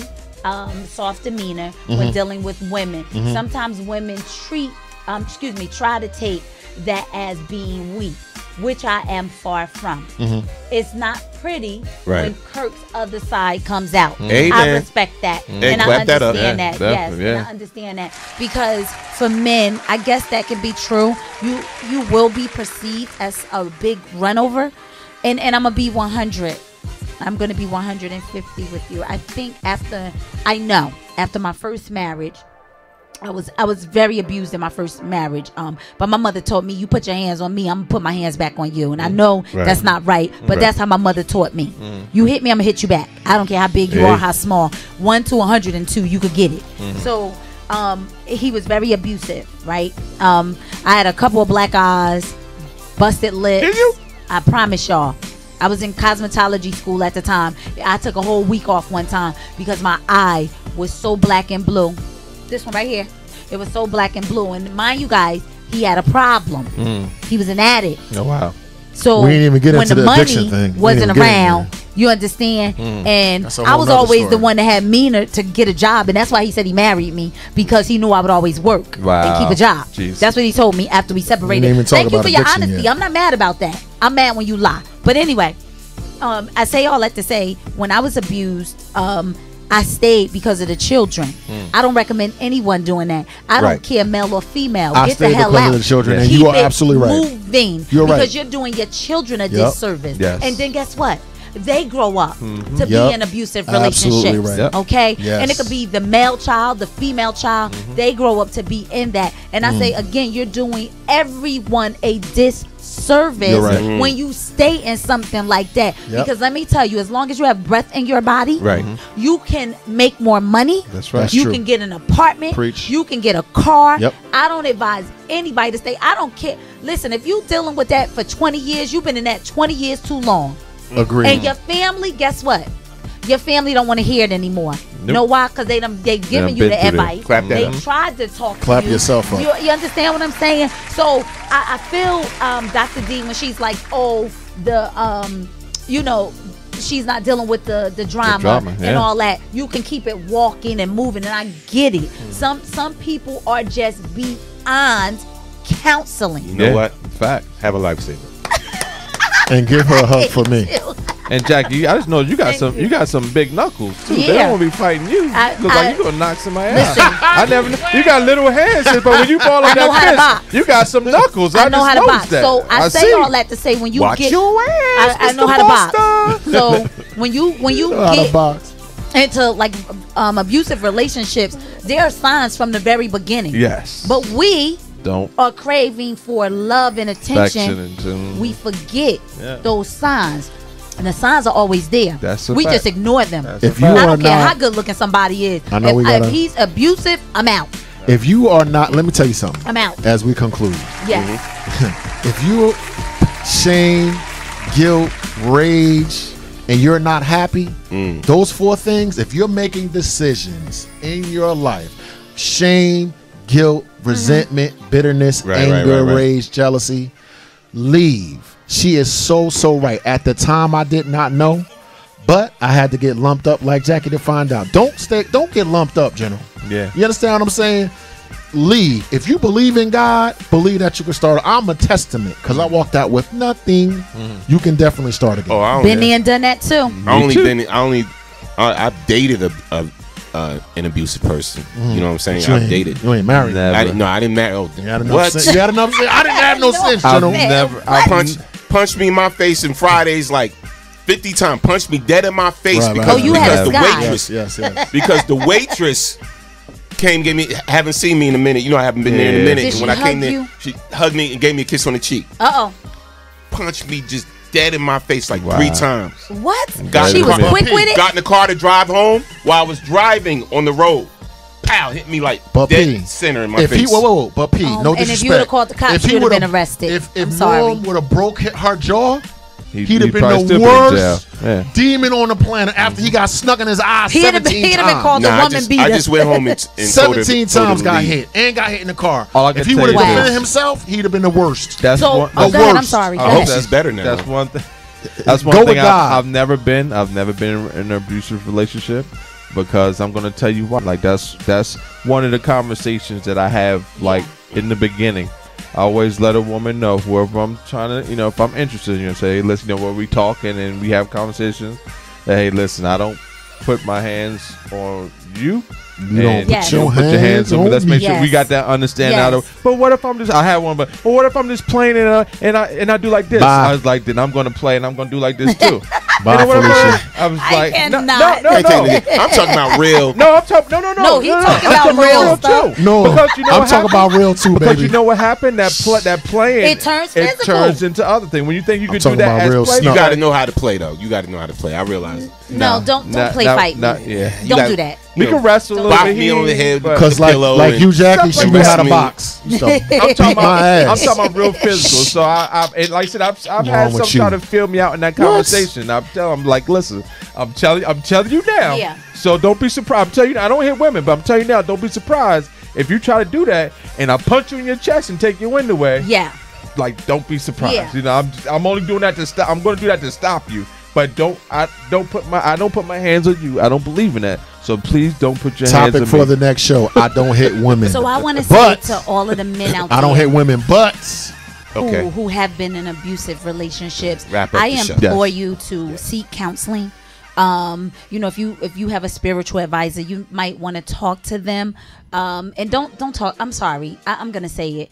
soft demeanor when dealing with women. Sometimes women try to take that as being weak, which I am far from. It's not pretty when Kirk's other side comes out. I respect that. And I understand that. Yes, and I understand that. Because for men, I guess that can be true. You will be perceived as a big runover. And I'm going to be 100. I'm going to be 150 with you. I think after my first marriage, I was very abused in my first marriage. But my mother told me, you put your hands on me, I'm gonna put my hands back on you. And I know that's not right, but that's how my mother taught me. You hit me, I'm gonna hit you back. I don't care how big you are, how small. 1 to 102, you could get it. So he was very abusive, right? I had a couple of black eyes, busted lips. Did you? I promise y'all. I was in cosmetology school at the time. I took a whole week off one time because my eye was so black and blue. This one right here, it was so black and blue. And mind you guys, he had a problem. He was an addict. Oh wow. So we didn't even get when into the addiction money thing. wasn't around, you understand? And I was always the one that had meaner to get a job, and that's why he said he married me, because he knew I would always work and keep a job. Jeez. That's what he told me after we separated. Thank you for your honesty. Yet. I'm not mad about that. I'm mad when you lie. But anyway, I say all that to say, when I was abused, I stayed because of the children. I don't recommend anyone doing that. I don't care, male or female. Get the hell out. Of the children, and Keep you are it absolutely right. Moving, because you're doing your children a disservice. And then guess what? They grow up to be in an abusive relationships. Right. Okay, and it could be the male child, the female child. They grow up to be in that. And I say again, you're doing everyone a disservice when you stay in something like that. Because let me tell you, as long as you have breath in your body, you can make more money. That's right. You can get an apartment. Preach. You can get a car. I don't advise anybody to stay. I don't care. Listen, if you're dealing with that for 20 years, you've been in that 20 years too long. Agreed. And your family, guess what? Your family don't want to hear it anymore. Know why? Because they giving you the advice. They tried to talk Clap to you. yourself up. You understand what I'm saying? So I feel Dr. D, when she's like, she's not dealing with the drama and all that. You can keep it walking and moving, and I get it. Some people are just beyond counseling. You know what? Fact. Have a lifesaver. And give her a hug for me. And Jackie, I just know you got some big knuckles too. Yeah. They don't want to be fighting you. Look like you gonna knock somebody Listen, out. I never. You got little hands, but when you fall on that fist, you got some knuckles. I know how to just box. noticed that. So I say all that to say when you Watch get, your ass, I know Mr. how to box. Buster. So when you How to box. into like abusive relationships, there are signs from the very beginning. Yes. But we don't are craving for love and attention. We forget those signs. And the signs are always there. We just ignore them. If you I are don't care not- how good looking somebody is. I know If he's abusive, I'm out. If you are not, let me tell you something. I'm out. As we conclude. Yes. If you shame, guilt, rage, and you're not happy, those 4 things, if you're making decisions in your life, shame, guilt, resentment, bitterness, anger, rage, jealousy, leave. She is so right. At the time, I did not know, but I had to get lumped up like Jackie to find out. Don't get lumped up, General. Yeah. You understand what I'm saying? Leave. If you believe in God, believe that you can start. I'm a testament because I walked out with nothing. You can definitely start again. Oh, Been there and done that too. I've dated an abusive person. You know what I'm saying? But I've dated. You ain't married. I didn't marry. Oh, You had enough sense. You had enough sense. I didn't have no sense, General. Punched me in my face in Fridays like 50 times. Punched me dead in my face because you had a guy. waitress. Yes. Because the waitress gave me, haven't seen me in a minute. You know, I haven't been there in a minute. Did And when she I came hug there, you? she hugged me and gave me a kiss on the cheek. Punched me just dead in my face like 3 times. What? Got She in the was car- quick with it? Got in the car to drive home while I was driving on the road. Pow, hit me like But dead P, center in my if face. whoa, but P, no and disrespect. if you would have called the cops, he you would have would've- been arrested. If I'm sorry. Norm would have broke her jaw, he'd have been probably the still been in worst jail. demon on the planet after he got snuck in his eye He'd have 17 been times. called a woman beater. I just went home and 17 told times him got to leave. hit and got hit in the car. All I can If he tell would have you is- defended himself, he'd have been the worst. That's So- one. oh, go ahead, I'm sorry. I Go hope ahead. she's better now. That's one thing. That's one Go thing with God. I've never been. I've never been in an abusive relationship because I'm gonna tell you why. Like that's one of the conversations that I have like in the beginning. I always let a woman know wherever I'm trying to, if I'm interested, say, hey, listen, where we talk and we have conversations. That, hey, listen, I don't put my hands on you. You don't Yes. put your Put your hands on me. Let's make sure we Yes. got that understanding out of. Yes. But what if I'm just? I had one, but what if I'm just playing and I do like this? Bye. I was like, then I'm gonna play and I'm gonna do like this too. Bye, You know what I mean? Felicia. I was I like, cannot. no. I'm talking about real. No, I'm talking. No. No, he talking I'm about real stuff. too. No, because you know I'm what talking happened? about real too, Because baby. you know what happened? That playing. It turns physical. turns into other things. When you think you could do talking that about as real play, snuff. You got to know how to play, though. You got to know how to play. I realize it. No, don't play fight. Yeah. Don't do that. We can wrestle a little Bop bit me on the here, head but- Because like you, Jackie, she Like knew how to wrestling. box. You used to I'm talking beat my ass. I'm talking about real physical. So and like I said, I've wrong had with some try you? to feel me out in that What? conversation. I'm telling them like, listen, I'm telling you now. Yeah. So don't be surprised. I'm telling you, I don't hit women, but I'm telling you now, don't be surprised if you try to do that and I punch you in your chest and take your wind away. Yeah. Like, don't be surprised. Yeah. I'm only doing that to stop. I'm going to do that to stop you. But I don't put my hands on you. I don't believe in that. So please don't put your hands on Topic me. for the next show. I don't hit women. So I want to say But to all of the men out there, I don't hit women, but who have been in abusive relationships, Wrap up I the show. implore you to seek counseling. If you have a spiritual advisor, you might want to talk to them. And don't talk. I'm sorry. I'm gonna say it.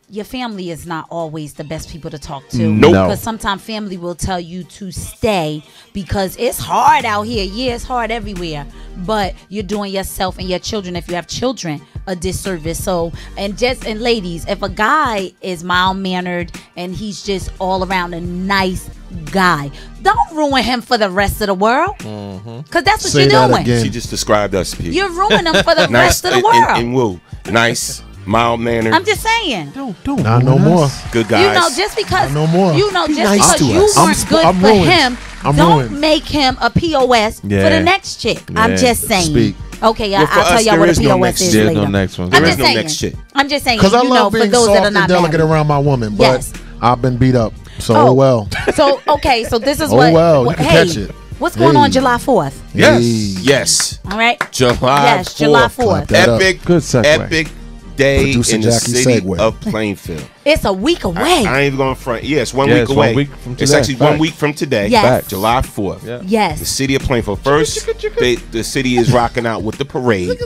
Your family is not always the best people to talk to. Nope. No. Because sometimes family will tell you to stay because it's hard out here. Yeah, it's hard everywhere. But you're doing yourself and your children, if you have children, a disservice. So, and ladies, if a guy is mild-mannered and he's just all around a nice guy, don't ruin him for the rest of the world. Because that's what Say you're that doing. again. She just described us, Pete. You're ruining him for the Nice rest of the world. and woo. Nice, mild-mannered, I'm just saying. Don't not no more. good guys. You know, just because No more. you know, Be just nice because to you us. weren't good I'm for ruined. him, I'm don't ruined. make him a POS for Yeah. the next chick. I'm Yeah. just saying. Speak. Okay, Well, for I'll tell us, y'all there what a is no POS next is There's later. no next one. I'm There just is no saying. next chick. I'm just saying. because I You love know, being for those soft that are and not delicate married. around my woman, but Yes. I've been beat up. So Oh. well. So okay, so this is Oh, what. well, you what- can hey, catch it. what's going Hey. on July 4th? Yes. Yes. All right. July Yes, July 4th. 4th. That up. Epic, Good segue. epic day Producer in the Jackie city segue. of Plainfield. It's a week away. I ain't even going to front. Yeah, it's 1 week away. 1 week from today. It's actually Fact. 1 week from today. Yes. Fact. July 4th. Yeah. Yes. The city of Plainfield. First, the city is rocking out with the parade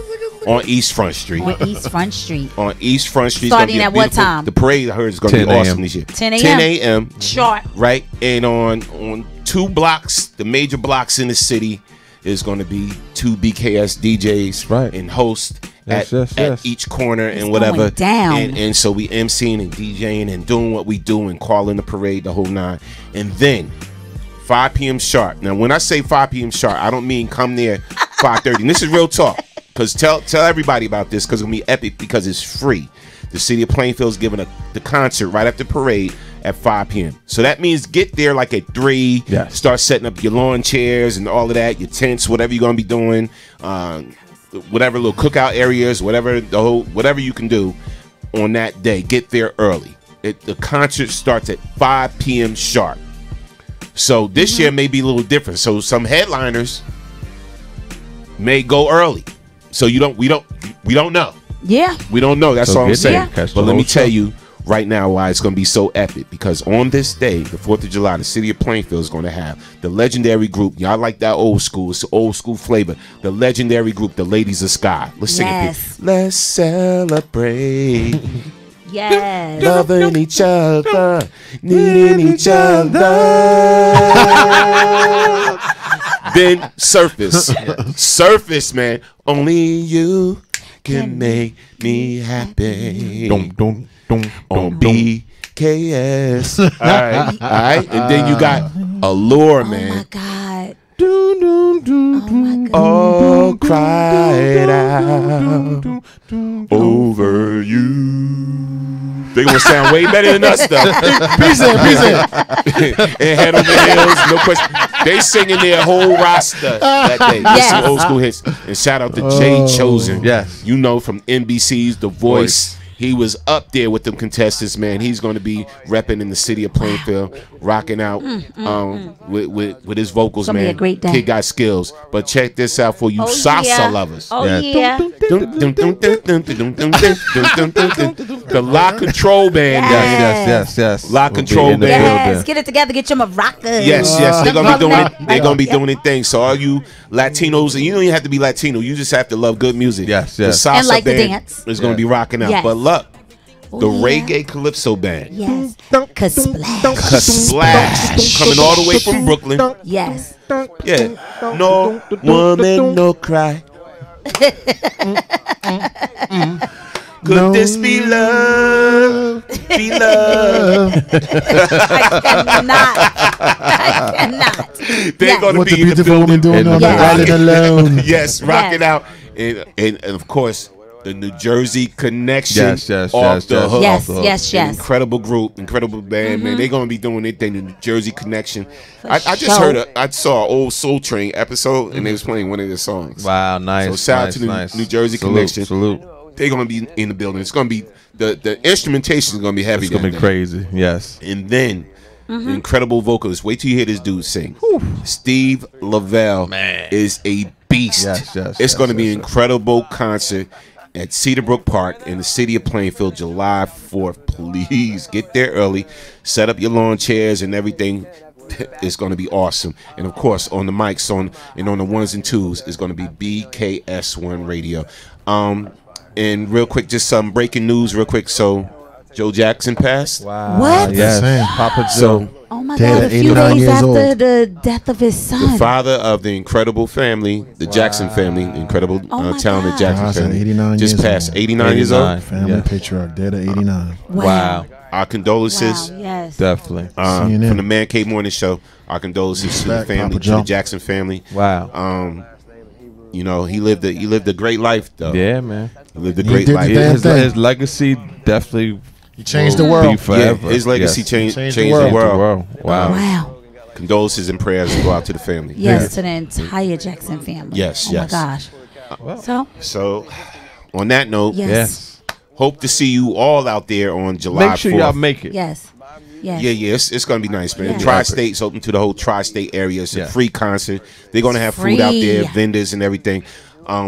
on East Front Street. On East Front Street. On East Front Street. Starting at what time? The parade, I heard, is going to be awesome this year. 10 a.m. 10 a.m. Sharp. Right? And on 2 blocks, the major blocks in the city, is going to be 2 BKS DJs and hosts at each corner and whatever. Going down. And so we MCing and DJing and doing what we do and calling the parade, the whole nine. And then 5 p.m. sharp. Now, when I say 5 p.m. sharp, I don't mean come there 5:30. And this is real talk. Because tell everybody about this, because it'll be epic, because it's free. The city of Plainfield is giving the concert right after parade at 5 p.m. So that means get there like at 3. Yes. Start setting up your lawn chairs and all of that, your tents, whatever you're gonna be doing, whatever little cookout areas, whatever you can do on that day. Get there early. The concert starts at 5 p.m. sharp. So this year may be a little different. So some headliners may go early. So we don't know. Yeah. We don't know. That's all I'm saying. Yeah. But let me tell you right now why it's going to be so epic. Because on this day, the 4th of July, the city of Plainfield is going to have the legendary group. Y'all like that old school. It's the old school flavor. The legendary group, the Ladies of Sky. Let's sing it. Let's celebrate. Yes. Loving each other. Needing each other. Then Surface. Surface, man. Only you can make me happy. On BKS. All right. And then you got Allure, man. Oh my God. All cried out over you. They gonna sound way better than us, though. Peace in. And Head Over Heels, no question. They singing their whole roster that day. Yes. Some old school hits. And shout out to Jay Chosen. Yes. You know, from NBC's The Voice. He was up there with them contestants, man. He's going to be repping in the city of Plainfield, rocking out with his vocals, It's gonna man. be a great day. Kid got skills. But check this out for you salsa lovers. Oh, yeah. The Lock Control Band. Yes. Lock We'll be Control in the Band. Yes. Get it together. Get your maracas. Yes. They're gonna be doing it. They're gonna be doing their thing. So all you Latinos, and you don't even have to be Latino. You just have to love good music. Yes. The salsa And like the band dance. is gonna be rocking out. Yes. But look, the Oh, yeah. reggae calypso band. Yes. Kasplash. Splash coming all the way from Brooklyn. Yes. Yeah. No woman, no cry. Could this be love? Be love. I cannot. They're going to What be the in the beautiful woman building. doing on the Riding Alone. Yes, rocking out. And of course, the New Jersey Connection off the hook. Yes. An incredible group, incredible band, man. They're going to be doing their thing, the New Jersey Connection. I just heard, I saw an old Soul Train episode, and they was playing one of their songs. Wow, nice. So shout out to the New Jersey Connection. Salute. They're going to be in the building. It's going to be, the instrumentation is going to be heavy. It's going to be crazy, yes. And then, the incredible vocalist. Wait till you hear this dude sing. Steve Lavelle is a beast. It's going to be an incredible concert at Cedarbrook Park in the city of Plainfield, July 4th. Please get there early. Set up your lawn chairs and everything. It's going to be awesome. And of course, on the mics on the ones and twos is going to be BKS1 Radio. And real quick, just some breaking news real quick. So Joe Jackson passed. Wow. What? Yes. Papa Joe. Oh my God! A few days after the death of his son. The father of the incredible family, the Jackson family, incredible talented Jackson family, 89 just years passed. old. 89 years old. Family patriarch, dead at 89. Wow. Our condolences. Wow, yes. Definitely. From the Man Cave Morning Show. Our condolences to the family, to the Jackson family. Wow. You know, he lived a great life, though. Yeah, man. He lived a great life. His legacy definitely. He changed the world. Be forever. Yeah, his legacy changed the world. Wow. Condolences and prayers go out to the family. Yes, to the entire Jackson family. Yes, oh yes. my gosh. So, on that note, yes. Hope to see you all out there on July 4th. Make sure y'all make it. Yes. Yes. Yeah, it's gonna be nice, man. Yeah. Tri-State's open to the whole Tri-State area. It's a free concert. They're gonna have food out there, vendors and everything.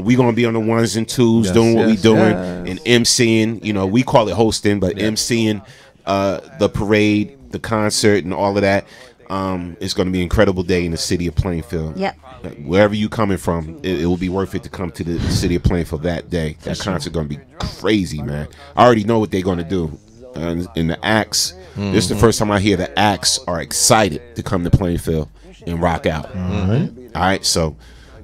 We're gonna be on the ones and twos, doing what we doing, and emceeing. You know, we call it hosting, but emceeing the parade, the concert, and all of that. It's going to be an incredible day in the city of Plainfield. Yep. Wherever you coming from, it will be worth it to come to the city of Plainfield that day. That concert going to be crazy, man. I already know what they're going to do. In the acts, this is the first time I hear the acts are excited to come to Plainfield and rock out. All right, so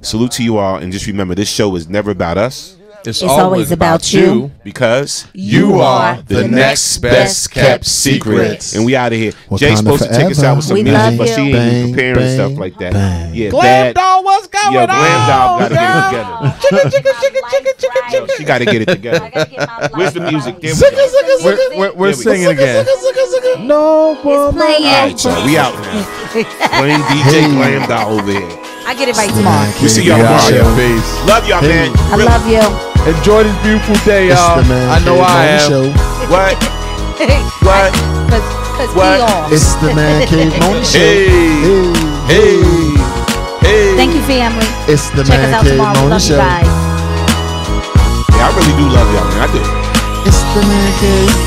salute to you all, and just remember, this show is never about us. It's always about you, because you are the next best kept secret. And we out of here. Jay's supposed to take us out with some music, but she ain't preparing stuff like that. Yeah, Glam Doll, what's going on? Glam Doll got to get it together. She got to get it together. Where's the music? We're singing again. No woman. All right, so we out now. Playing DJ Glam Doll over here. I get it right tomorrow. We see y'all tomorrow. Love y'all, man. I love you. Enjoy this beautiful day, y'all. I know I am. What? What? What? It's the Man Cave Morning Show. Hey. Thank you, family. It's the Check Man us out Cave tomorrow. Morning Love you Show. guys. Yeah, I really do love y'all, man. I do. It's the Man Cave.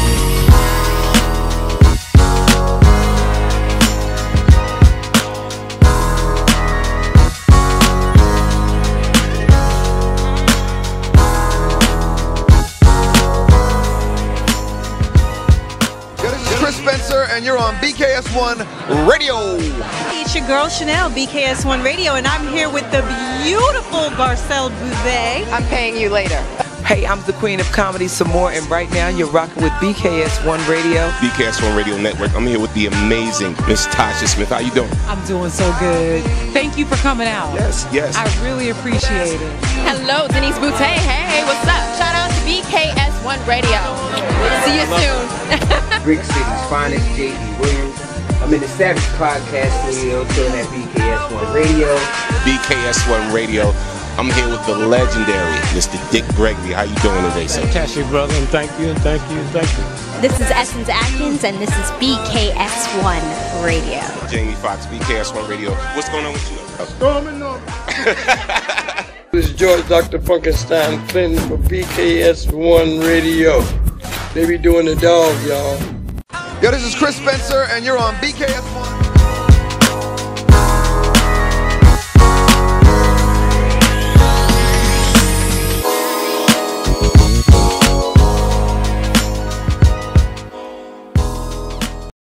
And you're on BKS1 Radio. It's your girl Chanel, BKS1 Radio, and I'm here with the beautiful Garcelle Bouvet. I'm paying you later. Hey, I'm the queen of comedy some more, and right now you're rocking with BKS1 Radio. BKS1 Radio Network. I'm here with the amazing Miss Tasha Smith. How you doing? I'm doing so good. Thank you for coming out. Yes. I really appreciate it. Hello, Denise Boutte. Hey, what's up? Shout out to BKS1 Radio. See you soon. Brick City's finest, J.D. Williams. I'm in the Savage Podcast Studio, chilling at BKS1 Radio. BKS1 Radio. I'm here with the legendary Mr. Dick Gregory. How you doing today, sir? Fantastic, brother, and thank you. This is Essence Atkins, and this is BKS1 Radio. Jamie Foxx, BKS1 Radio. What's going on with you? Storming on. This is George Dr. Funkenstein Clinton for BKS1 Radio. They be doing the dog, y'all. Yo, this is Chris Spencer, and you're on BKS1.